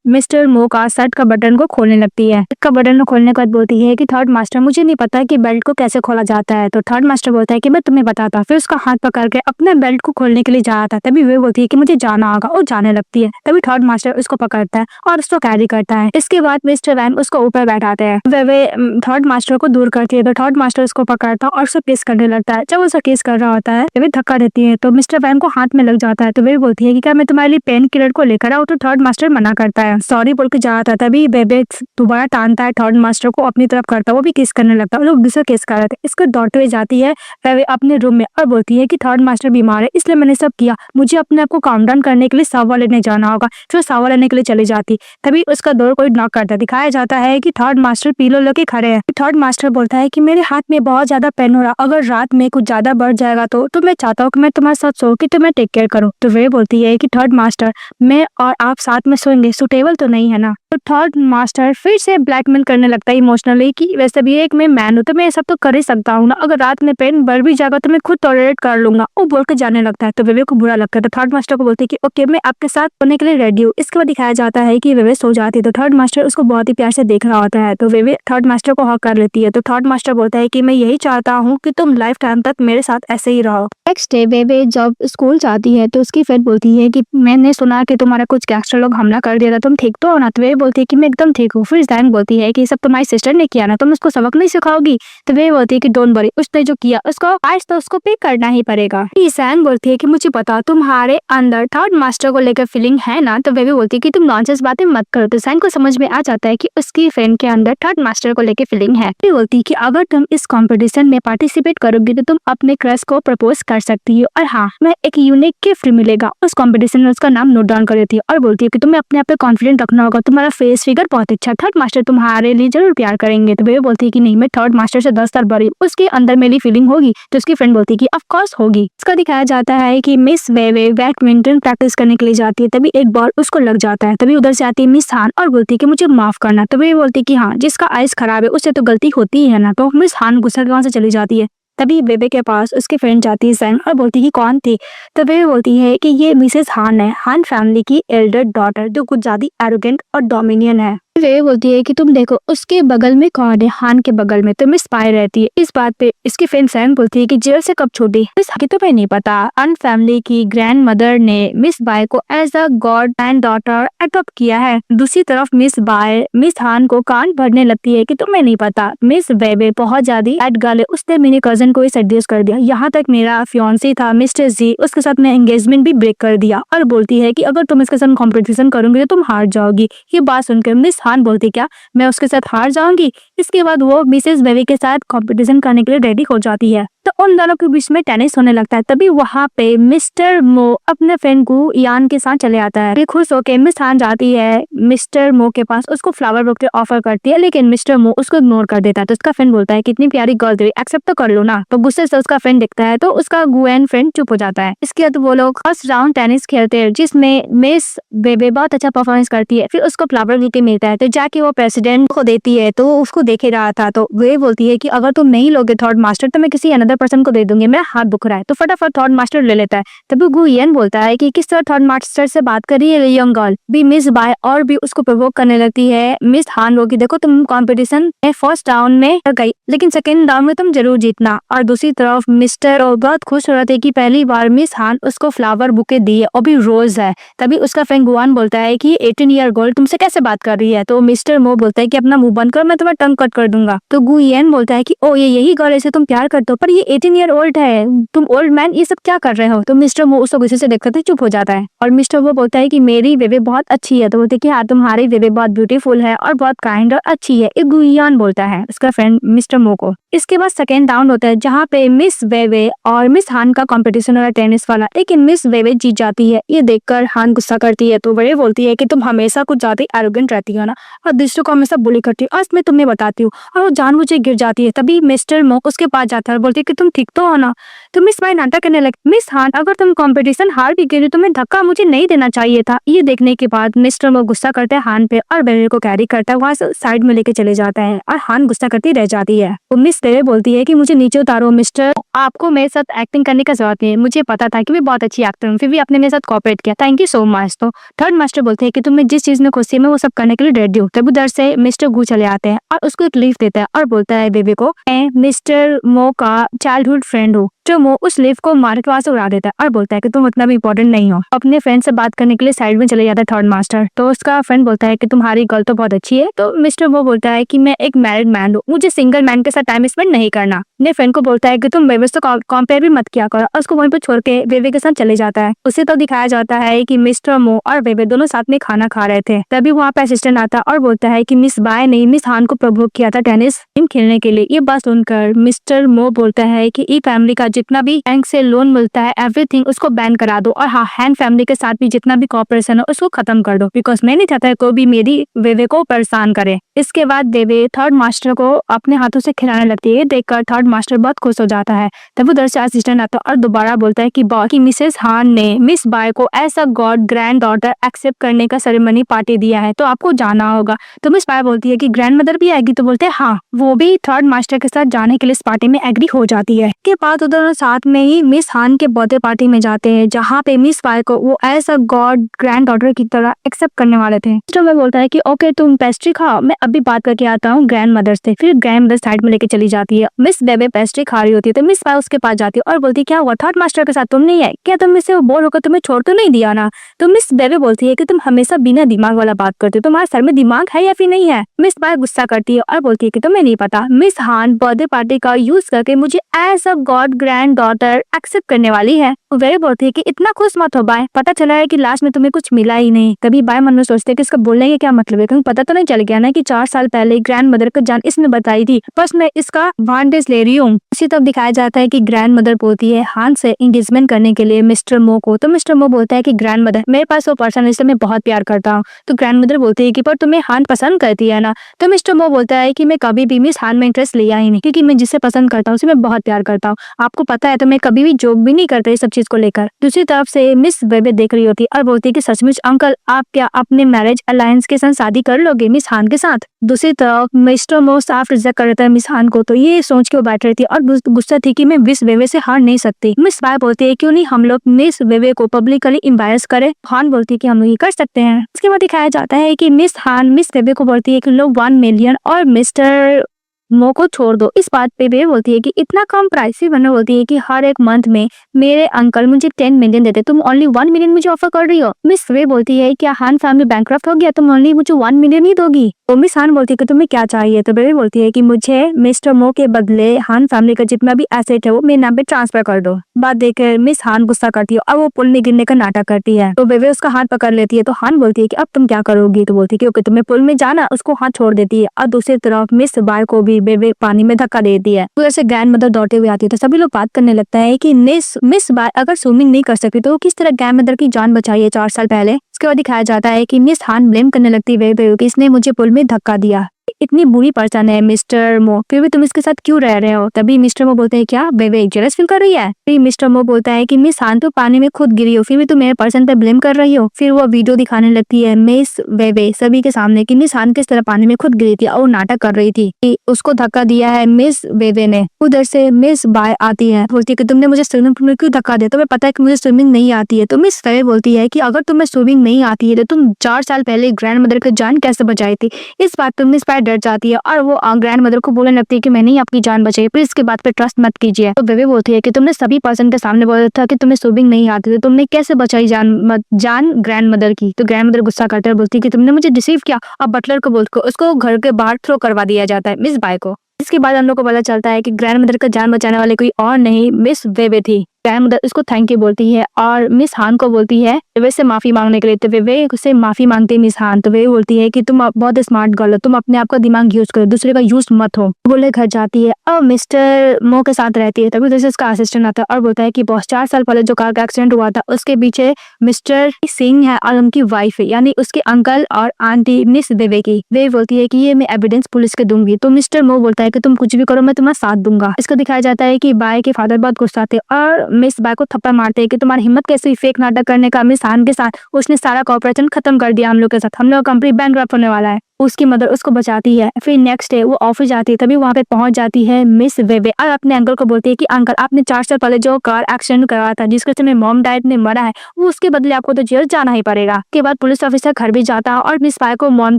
मिस्टर मो का शर्ट का बटन को खोलने लगती है। का बटन को खोलने के बाद बोलती है कि थर्ड मास्टर मुझे नहीं पता कि बेल्ट को कैसे खोला जाता है। तो थर्ड मास्टर बोलता है कि मैं तुम्हें बताता। फिर उसका हाथ पकड़ के अपने बेल्ट को खोलने के लिए जा रहा था तभी वे बोलती है कि मुझे जाना होगा और जाने लगती है। तभी थर्ड मास्टर उसको पकड़ता है और उसको कैरी करता है। इसके बाद मिस्टर वैन उसको ऊपर बैठाते हैं। वे थर्ड मास्टर को दूर करती है तो थर्ड मास्टर उसको पकड़ता है और उसको किस करने लगता है। जब उसको किस कर रहा होता है वे धक्का देती है तो मिस्टर वैन को हाथ में लग जाता है। तो वे बोलती है कि क्या मैं तुम्हारे लिए पेन किलर को लेकर आऊं। तो थर्ड मास्टर मना करता है, सॉरी बोल के जा रहा था। तभी बेबे दोबारा टानता है थर्ड मास्टर को अपनी तरफ करता है, वो भी किस करने लगता है। लोग दूसरा किस कर रहे थे। इसको दौड़ते हुए जाती है वे अपने रूम में और बोलती है कि थर्ड मास्टर बीमार है इसलिए मैंने सब किया, मुझे अपने आप को काम डाउन करने के लिए सावर लेने जाना होगा। फिर सावर लेने के लिए चली जाती तभी उसका दौर कोई नॉक करता दिखाया जाता है कि थर्ड मास्टर पीलो लेके खड़े हैं। थर्ड मास्टर बोलता है कि मेरे हाथ में बहुत ज्यादा पेन हो रहा, अगर रात में कुछ ज्यादा बढ़ जाएगा तो मैं चाहता हूँ कि मैं तुम्हारे साथ सो कि तुम्हें टेक केयर करो। तो वे बोलती है कि थर्ड मास्टर मैं और आप साथ में सोएंगे, सुटेबल तो नहीं है ना। तो थर्ड मास्टर फिर से ब्लैकमेल करने लगता है इमोशनली कि वैसे भी एक मैं मैन हूँ तो मैं ये सब तो कर ही सकता हूँ ना, अगर रात में पेन बढ़ भी जाएगा तो मैं खुद टॉलरेट कर लूंगा, वो बोल के जाने लगता है। तो वेवे को बुरा लगता है तो थर्ड मास्टर को बोलती है कि ओके मैं आपके साथ सोने के लिए रेडी हूँ। इसके बाद दिखाया जाता है कि वेवे सो जाती है तो थर्ड मास्टर उसको बहुत ही प्यार से देख रहा होता है। तो वेवे थर्ड मास्टर को हक कर लेती है तो थर्ड मास्टर बोलता है कि मैं यही चाहता हूँ कि तुम लाइफ टाइम तक मेरे साथ ऐसे ही रहो। नेक्स्ट डे वेवे जब स्कूल जाती है तो उसकी फ्रेंड बोलती है कि मैंने सुना कि तुम्हारा कुछ गैंगस्टर लोग हमला कर दिया था, तुम ठीक तो हो ना। तो वे बोलती है कि मैं एकदम ठीक हूँ। फिर जैन बोलती है कि सब तुम्हारी सिस्टर ने किया ना, तुम उसको सबक नहीं सिखाओगी। तो वे बोलती है कि डोंट वरी, उसने जो किया उसको आज तो उसको पे करना ही पड़ेगा। जैन बोलती है कि मुझे पता तुम्हारे अंदर थर्ड मास्टर को लेकर फीलिंग है ना। तो वे भी बोलती है कि तुम नॉनसेंस बातें मत करो। तो जैन को समझ में आ जाता है कि उसकी फ्रेंड के अंदर थर्ड मास्टर को लेकर फीलिंग है। वे बोलती है कि अगर तुम इस कॉम्पिटिशन में पार्टिसिपेट करोगी तो तुम अपने क्रश को प्रपोज कर सकती हो और हाँ मैं एक यूनिक गिफ्ट मिलेगा। उस कॉम्पिटिशन में उसका नाम नोट डाउन कर देती है और बोलती है कि तुम्हें अपने आप पे कॉन्फिडेंट रखना होगा, तुम्हारा फेस फिगर बहुत अच्छा, थर्ड मास्टर तुम्हारे लिए जरूर प्यार करेंगे। तो बेबे बोलती है कि नहीं, मैं थर्ड मास्टर से 10 साल बड़ी, उसके अंदर मेरी फीलिंग होगी। तो उसकी फ्रेंड बोलती है कि ऑफ कोर्स होगी। इसका दिखाया जाता है कि मिस बेबे बैडमिंटन प्रैक्टिस करने के लिए जाती है, तभी एक बॉल उसको लग जाता है। तभी उधर से आती है मिस हान और बोलती है कि मुझे माफ करना। तभी बोलती है कि हाँ, जिसका आइस खराब है उससे तो गलती होती ही है ना। तो मिस हान गुस्सा के वहां से चली जाती है। तभी बेबे के पास उसकी फ्रेंड जाती है सैन और बोलती है कि कौन थी। तो बेबे बोलती है कि ये मिसेस हान है, हान फैमिली की एल्डर डॉटर, जो कुछ ज्यादा एरोगेंट और डोमिनियन है। वे बोलती है कि तुम देखो उसके बगल में कौन है, हान के बगल में तो मिस पाई रहती है। इस बात पे इसकी फ्रेंड सैन बोलती है कि जेल से कब छूटी, मिस की तो नहीं पता। हान फैमिली की ग्रैंड मदर ने मिस बाय को as a god and daughter adopt किया है। दूसरी तरफ मिस बाय मिस हान को कान भरने लगती है कि तुम्हें नहीं पता, मिस बेबे बहुत ज्यादा एड गर्ल है, उसने मेरे कजन को सेड्यूस कर दिया। यहाँ तक मेरा फियांसी था मिस्टर जी, उसके साथ मैं एंगेजमेंट भी ब्रेक कर दिया। और बोलती है कि अगर तुम इसके साथ कॉम्पिटिशन करोगे तो तुम हार जाओगी। ये बात सुनकर मिस हान बोलती क्या मैं उसके साथ हार जाऊंगी। इसके बाद वो मिसेस बेबी के साथ कंपटीशन करने के लिए रेडी हो जाती है। तो उन दोनों के बीच में टेनिस होने लगता है। तभी वहाँ पे मिस्टर मो अपने फ्रेंड को यान के साथ चले आता है। खुश होकर मिस हान जाती है मिस्टर मो के पास, उसको फ्लावर बुके ऑफर करती है, लेकिन मिस्टर मो उसको इग्नोर कर देता है। तो उसका फ्रेंड बोलता है कितनी प्यारी गर्ल थी, एक्सेप्ट तो कर लो ना। तो गुस्से से उसका फ्रेंड दिखता है तो उसका गुएन फ्रेंड चुप हो जाता है। इसके बाद वो लोग फर्स्ट राउंड टेनिस खेलते हैं, जिसमें मिस बेबे बहुत अच्छा परफॉर्मेंस करती है। फिर उसको फ्लावर बुके मिलता है, तो जाके वो प्रेसिडेंट को देती है। तो उसको देखे रहा था, तो वे बोलती है कि अगर तुम नहीं लोगे थर्ड मास्टर तो मैं किसी अनदर पर्सन को दे दूंगी, मेरा हाथ दुख रहा है। तो फटाफट थर्ड मास्टर ले लेता है। तभी गुयन बोलता है कि किस तरह थर्ड मास्टर से बात करी है यंग गर्ल भी। मिस बाय और भी उसको प्रोवोक करने लगती है मिस हान वो कि देखो तुम कंपटीशन में फर्स्ट राउंड में गई, लेकिन सेकंड राउंड में तुम जरूर जीतना। और दूसरी तरफ मिस्टर बहुत खुश हो रहे थे कि पहली बार मिस हान उसको फ्लावर बुके दी है और भी रोज है। तभी उसका फ्रेंड गुआन बोलता है कि 18 ईयर गर्ल तुमसे कैसे बात कर रही है। तो मिस्टर मो बोलता है कि अपना मुंह बंद करो, मैं तुम्हें टंग कट कर दूंगा। तो गुयन बोलता है कि ओ ये यही गर्ल ऐसे तुम प्यार करते हो, पर ये 18 ईयर ओल्ड है, तुम ओल्ड मैन ये सब क्या कर रहे हो। तो मिस्टर मो उसको गुस्से से देखते थे चुप हो जाता है। और मिस्टर वो बोलता है कि मेरी बेबे बहुत अच्छी है। तो बोलते कि हाँ तुम्हारी बेबे बहुत ब्यूटीफुल है और बहुत काइंड और अच्छी है, एक गुयन बोलता है उसका फ्रेंड मिस्टर मो को। इसके बाद सेकेंड राउंड होता है जहाँ पे मिस बेबे और मिस हान का कंपटीशन हो रहा है टेनिस वाला, लेकिन मिस बेबे जीत जाती है। ये देखकर हान गुस्सा करती है। तो बड़े बोलती है कि तुम हमेशा कुछ ज्यादा एरोगेंट रहती हो ना, और दूसरों को हमेशा बुली करती हो, आज मैं तुम्हें बताती हूँ। और वो जानबूझ के गिर जाती है। तभी मिस्टर मोक उसके पास जाता है और बोलती है कि तुम ठीक तो हो ना। तो मिस बाय नाटक करने लगी, मिस हान अगर तुम कंपटीशन हार भी गई तुम्हें धक्का मुझे नहीं देना चाहिए था। ये देखने के बाद मिस्टर मोक गुस्सा करते हैं हान पे और बेबे को कैरी करता है, वहां से साइड में लेके चले जाता है और हान गुस्सा करती रह जाती है। तो मिस बेबे बोलती है कि मुझे नीचे उतारो मिस्टर, आपको मेरे साथ एक्टिंग करने का जरूरत नहीं है, मुझे पता था कि मैं बहुत अच्छी एक्टर हूँ, फिर भी आपने मेरे साथ कोऑपरेट किया, थैंक यू सो मच। तो थर्ड मास्टर बोलते हैं कि तुम्हें जिस चीज में खुशी है मैं वो सब करने के लिए रेडी हूँ। तब उधर से मिस्टर गू चले आते हैं और उसको एक लीफ देता है और बोलता है बेबे को मैं मिस्टर मो का चाइल्डहुड फ्रेंड हूँ। जो मो उस लीफ को मार के वहां से उड़ा देता है और बोलता है कि तुम उतना भी इंपॉर्टेंट नहीं हो। अपने फ्रेंड से बात करने के लिए साइड में चले जाता है थर्ड मास्टर। तो उसका फ्रेंड बोलता है कि तुम्हारी गर्ल तो बहुत अच्छी है। तो मिस्टर वो बोलता है कि मैं एक मैरिड मैन हूँ, मुझे सिंगल मैन के साथ टाइम स्पेंड नहीं करना। अपने फ्रेंड को बोलता है कि तुम बेबे से कंपेयर भी मत किया करो और उसको वहीं पर छोड़ के बेबे के साथ चले जाता है। उसे तो दिखाया जाता है कि मिस्टर मो और बेबे दोनों साथ में खाना खा रहे थे। तभी वहाँ पे असिस्टेंट आता और बोलता है कि मिस बाय ने मिस हान को प्रोवोक किया था टेनिस गेम खेलने के लिए। ये बात सुनकर मिस्टर मो बोलता है कि ई फैमिली का जितना भी बैंक से लोन मिलता है एवरीथिंग उसको बैन करा दो, और हाँ हैन फैमिली के साथ भी जितना भी कॉपरेशन है उसको खत्म कर दो, बिकॉज मैं नहीं चाहता है कोई भी मेरी बेबे को परेशान करे। इसके बाद बेबे थर्ड मास्टर को अपने हाथों से खिलाने लगती है। देखकर थर्ड मास्टर बहुत खुश हो जाता है। तब उधर से असिस्टेंट आता और दोबारा बोलता है कि मिसेस हान ने मिस बाय को as a god granddaughter accept करने का सेरेमनी पार्टी दिया है, तो आपको जाना होगा। तो मिस बाय बोलती है कि ग्रैंड मदर भी आएगी। तो बोलते हैं हाँ, वो भी थर्ड मास्टर के साथ जाने के लिए इस पार्टी में एग्री हो जाती है। के बाद उधर साथ में ही मिस हान के बर्थडे पार्टी में जाते हैं, जहाँ पे मिस बाय को वो as a god granddaughter की तरह एक्सेप्ट करने वाले थे। तो मैं बोलता है कि ओके तुम पेस्ट्री खाओ, मैं अभी बात करके आता हूँ ग्रैंड मदर से। फिर ग्रैंड मदर साइड में लेके चली जाती है। मिस बेबे पेस्ट्री खा रही होती है तो मिस बाय उसके पास जाती है और बोलती है क्या हुआ थर्ड मास्टर के साथ तुम नहीं है क्या, तुम इससे बोर होकर तुम्हें छोड़ तो नहीं दिया ना। तो मिस बेबे बोलती है कि तुम हमेशा बिना दिमाग वाला बात करते हो, तुम्हारे सर में दिमाग है या फिर नहीं है। मिस बाय गुस्सा करती है और बोलती है कि तुम्हें नहीं पता मिस हान बर्थडे पार्टी का यूज करके मुझे as a god granddaughter accept करने वाली है। वेवे बोलती है कि इतना खुश मत हो बाय, पता चला है कि लास्ट में तुम्हें कुछ मिला ही नहीं। तभी बाय मन में सोचते है कि इसका बोलने का क्या मतलब है, क्योंकि पता तो नहीं चल गया ना कि 4 साल पहले ग्रैंड मदर को जान इसने बताई थी, बस मैं इसका एडवांटेज ले रही हूँ। इसी तब दिखाया जाता है कि ग्रैंड मदर बोलती है हान से एंगेजमेंट करने के लिए मिस्टर मो को। तो मिस्टर मो बोलता है कि ग्रैंड मदर मेरे पास वो पर्सन है जिसे मैं बहुत प्यार करता हूँ। तो ग्रैंड मदर बोलती है कि पर तुम्हें हान पसंद करती है ना। तो मिस्टर मो बोलता है कि मैं कभी भी मिस हान में इंटरेस्ट लिया ही नहीं, क्योंकि मैं जिसे पसंद करता हूँ उसे मैं बहुत प्यार करता हूँ। आपको पता है तो मैं कभी भी जोक भी नहीं करता इस सब चीज को लेकर। दूसरी तरफ से मिस वेवे देख रही होती है और बोलती है कि सचमुच अंकल आप क्या अपने मैरिज अलायंस के साथ शादी कर लोगे मिस हान के साथ। दूसरी तरफ मिस्टर मो साफ रिजेक्ट कर देता है मिस हान को। तो ये सोच के वो बैठ रही थी और गुस्सा थी कि मैं मिस वेवे से हार नहीं सकती। मिस बाय बोलती है क्यों नहीं हम लोग मिस वेवे को पब्लिकली एम्बैरेस करें। हान बोलती है कि हम लोग ये कर सकते हैं। इसके बाद दिखाया जाता है कि मिस हान मिस वेवे को बोलती है कि लोग 1 मिलियन और मिस्टर मो को छोड़ दो। इस बात पे वे बोलती है कि इतना कम प्राइस ही बना। बोलती है कि हर एक मंथ में मेरे अंकल मुझे 10 मिलियन देते, तुम ओनली 1 मिलियन मुझे ऑफर कर रही हो। मिस वे बोलती है क्या हान फैमिली बैंकक्रप्ट हो गया, तुम ओनली मुझे 1 मिलियन ही दोगी। तो मिस हान बोलती है कि तुम्हें क्या चाहिए। तो वे बोलती है कि मुझे मिस्टर मो के बदले हान फैमिली का जितना भी एसेट है वो मेरे नाम पे ट्रांसफर कर दो। बात देखकर मिस हान गुस्सा करती है और वो पुल में गिरने का नाटक करती है। तो वे उसका हाथ पकड़ लेती है। तो हान बोलती है कि अब तुम क्या करोगी। तो बोलती है कि ओके तुम्हें पुल में जाना, उसको हाथ छोड़ देती है। और दूसरी तरफ मिस बाय को भी वे पानी में धक्का देती है। उधर से ग्रैंड मदर दौड़ते हुए आती है। तो सभी लोग बात करने लगता है कि मिस बाय अगर स्विमिंग नहीं कर सकती तो किस तरह ग्रैंड मदर की जान बचाई है 4 साल पहले। इसके बाद दिखाया जाता है कि मिस हान ब्लेम करने लगती है कि इसने मुझे पुल में धक्का दिया, इतनी बुरी पर्सन है मिस्टर मो, फिर भी तुम इसके साथ क्यों रह रहे हो। तभी मिस्टर मो बोलते हैं क्या बेबे जेलस फील कर रही है। फिर मिस्टर मो बोलता है कि मिस हान तो पानी में खुद गिरी हो, फिर भी तुम मेरे पर्सन पे ब्लेम कर रही हो। फिर वो वीडियो दिखाने लगती है मिस वेवे सभी के सामने कि मिस हान किस तरह पानी में खुद गिरी थी और नाटक कर रही थी कि उसको धक्का दिया है मिस वेवे ने। उधर से मिस बाय आती है, बोलती है कि तुमने मुझे स्विमिंग पूल में क्यों धक्का दिया, तुम्हें पता है कि मुझे स्विमिंग नहीं आती है। तो मिस वेवे बोलती है कि अगर तुम्हें स्विमिंग नहीं आती है तो तुम 4 साल पहले ग्रैंड मदर की जान कैसे बचाई थी। इस बात पर मिस बाय डर जाती है और वो ग्रैंड मदर को बोलने लगती है कि मैंने ही आपकी जान बचाई, प्लीज इसके बात पे ट्रस्ट मत कीजिए। तो बेबी बोलती है कि तुमने सभी पर्सन के सामने बोला था कि तुम्हें स्विमिंग नहीं आती थी, तुमने कैसे बचाई जान ग्रैंड मदर की। तो ग्रैंड मदर गुस्सा करते हुए बोलती है कि तुमने मुझे डिसीव किया। अब बटलर को बोल उसको घर के बाहर थ्रो करवा दिया जाता है मिस बाय को। इसके बाद हम लोग को पता चलता है कि ग्रैंड मदर का जान बचाने वाले कोई और नहीं मिस वेवे थी। ग्रैंड मदर उसको थैंक यू बोलती है और मिस हान को बोलती है वेवे से माफी मांगने के लिए। तो वेवे से माफी मांगती है मिस हान। तो वेवे बोलती है कि तुम बहुत स्मार्ट गर्ल हो, तुम अपने आप का दिमाग यूज करो, दूसरे का यूज मत हो। बोले घर जाती है और मिस्टर मो के साथ रहती है। तभी जैसे उसका असिस्टेंट आता है और बोलता है कि बॉस 4 साल पहले जो कार का एक्सीडेंट हुआ था उसके पीछे मिस्टर सिंह है और उनकी वाइफ है, यानी उसके अंकल और आंटी मिस वेवे की। वे बोलती है कि ये मैं एविडेंस पुलिस के दूंगी। तो मिस्टर मो बोलता है कि तुम कुछ भी करो मैं तुम्हारा साथ दूंगा। इसको दिखाया जाता है कि बाय के फादर बहुत गुस्सा थे और मिस बाय को थप्पड़ मारते हैं कि तुम्हारी हिम्मत कैसे हुई फेक नाटक करने का मिस हान के साथ, उसने सारा कॉर्पोरेशन खत्म कर दिया हम लोग के साथ, हम लोग कंपनी बैंकरप्ट होने वाला है। उसकी मदर उसको बचाती है। फिर नेक्स्ट डे वो ऑफिस जाती है, तभी वहाँ पे पहुंच जाती है मिस वेवे और अपने अंकल को बोलती है कि अंकल आपने 4 साल पहले जो कार एक्सीडेंट करवाया था जिसके समय मॉम डैड ने मरा है वो उसके बदले आपको तो जेल जाना ही पड़ेगा। के बाद पुलिस ऑफिसर घर भी जाता है और मिस बाय को मॉम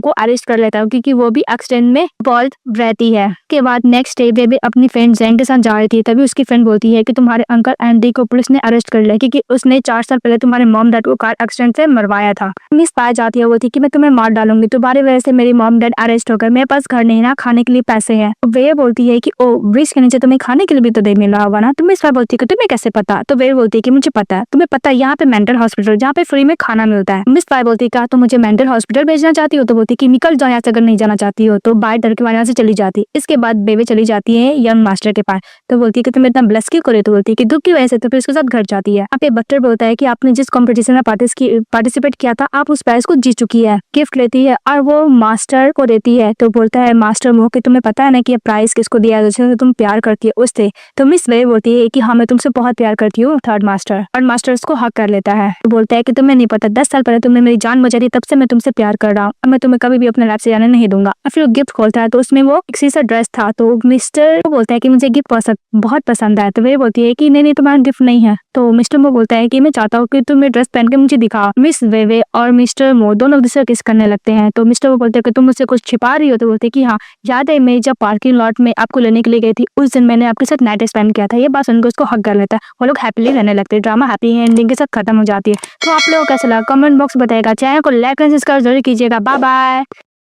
को अरेस्ट कर लेता है क्योंकि वो भी एक्सीडेंट में इन्वॉल्व रहती है। के बाद नेक्स्ट डे वेवे अपनी फ्रेंड जैंग के साथ जा रही थी, तभी उसकी फ्रेंड बोलती है कि तुम्हारे अंकल एंडी को पुलिस ने अरेस्ट कर लिया क्योंकि उसने 4 साल पहले तुम्हारे मॉम डैड को कार एक्सीडेंट से मरवाया था। मिस बाय जाती है, बोलती है कि मैं तुम्हें मार डालूंगी, तुम्हारी वजह से मेरी मॉम डैड अरेस्ट होकर, मेरे पास घर नहीं ना खाने के लिए पैसे हैं। वे बोलती है कि ओ ब्रिज के नीचे तुम्हें खाने के लिए भी तो दे मिला होगा ना। तो मिस बाय बोलती है कि तुम्हें कैसे पता। तो वे बोलती है कि मुझे पता है। तुम्हें पता है यहाँ पे मेंटल हॉस्पिटल जहाँ पे फ्री में खाना मिलता है। मिस बाय बोलती है क्या तुम मुझे मेंटल हॉस्पिटल भेजना चाहती हो। तो बोलती है कि निकल जाओ यहाँ से अगर नहीं जाना चाहती हो। तो बाय डर के वहाँ से चली जाती है। इसके बाद बेबे चली जाती है यंग मास्टर के पास। तो बोलती है कि तुम इतना ब्लेस क्यों करे। तो बोलती है कि दुख की वजह से। तो फिर उसके साथ घर जाती है। अब ये बट्टर बोलता है कि आपने जिस कॉम्पिटिशन में पार्टिसिपेट किया था आप उस प्राइज को जीत चुकी है। गिफ्ट लेती है और वो मास्टर को देती है। तो बोलता है मास्टर मो कि तुम्हें पता है ना कि ये प्राइज किसको दिया है, जिससे तुम प्यार करती है उससे। तो मिस वे बोलती है कि हाँ मैं तुमसे बहुत प्यार करती हूँ। थर्ड मास्टर उसको हक कर लेता है। तो बोलता है कि तुम्हें नहीं पता 10 साल पहले तुमने मेरी जान बचाई थी, तब से मैं तुमसे प्यार कर रहा हूँ और मैं तुम्हें कभी भी अपने लाइफ से जाने नहीं दूंगा। और फिर वो गिफ्ट खोलता है तो उसमें वो एक सी सा ड्रेस था। तो मिस्टर को बोलता है कि मुझे गिफ्ट बहुत पसंद है। तो वे बोलती है कि नहीं तुम्हारा गिफ्ट नहीं है। तो मिस्टर मो बोलता है कि मैं चाहता हूँ कि तुम ये ड्रेस पहन के मुझे दिखाओ। मिस वेवे और मिस्टर मो दोनों दूसरे किस करने लगते हैं। तो मिस्टर मो बोलते हैं कि तुम मुझसे कुछ छिपा रही हो। तो बोलते हैं कि हाँ याद है मैं जब पार्किंग लॉट में आपको लेने के लिए गई थी उस दिन मैंने आपके साथ नाइट स्पेंड किया था। ये बात सुनकर उसको हक कर लेता है। वो लोग हैप्पीली रहने लगते हैं। ड्रामा हैप्पी एंडिंग के साथ खत्म हो जाती है। तो आप लोगों को कैसा लगा कमेंट बॉक्स बताएगा। चैनल को लाइक एंड सब्सक्राइब जरूर कीजिएगा। Bye bye.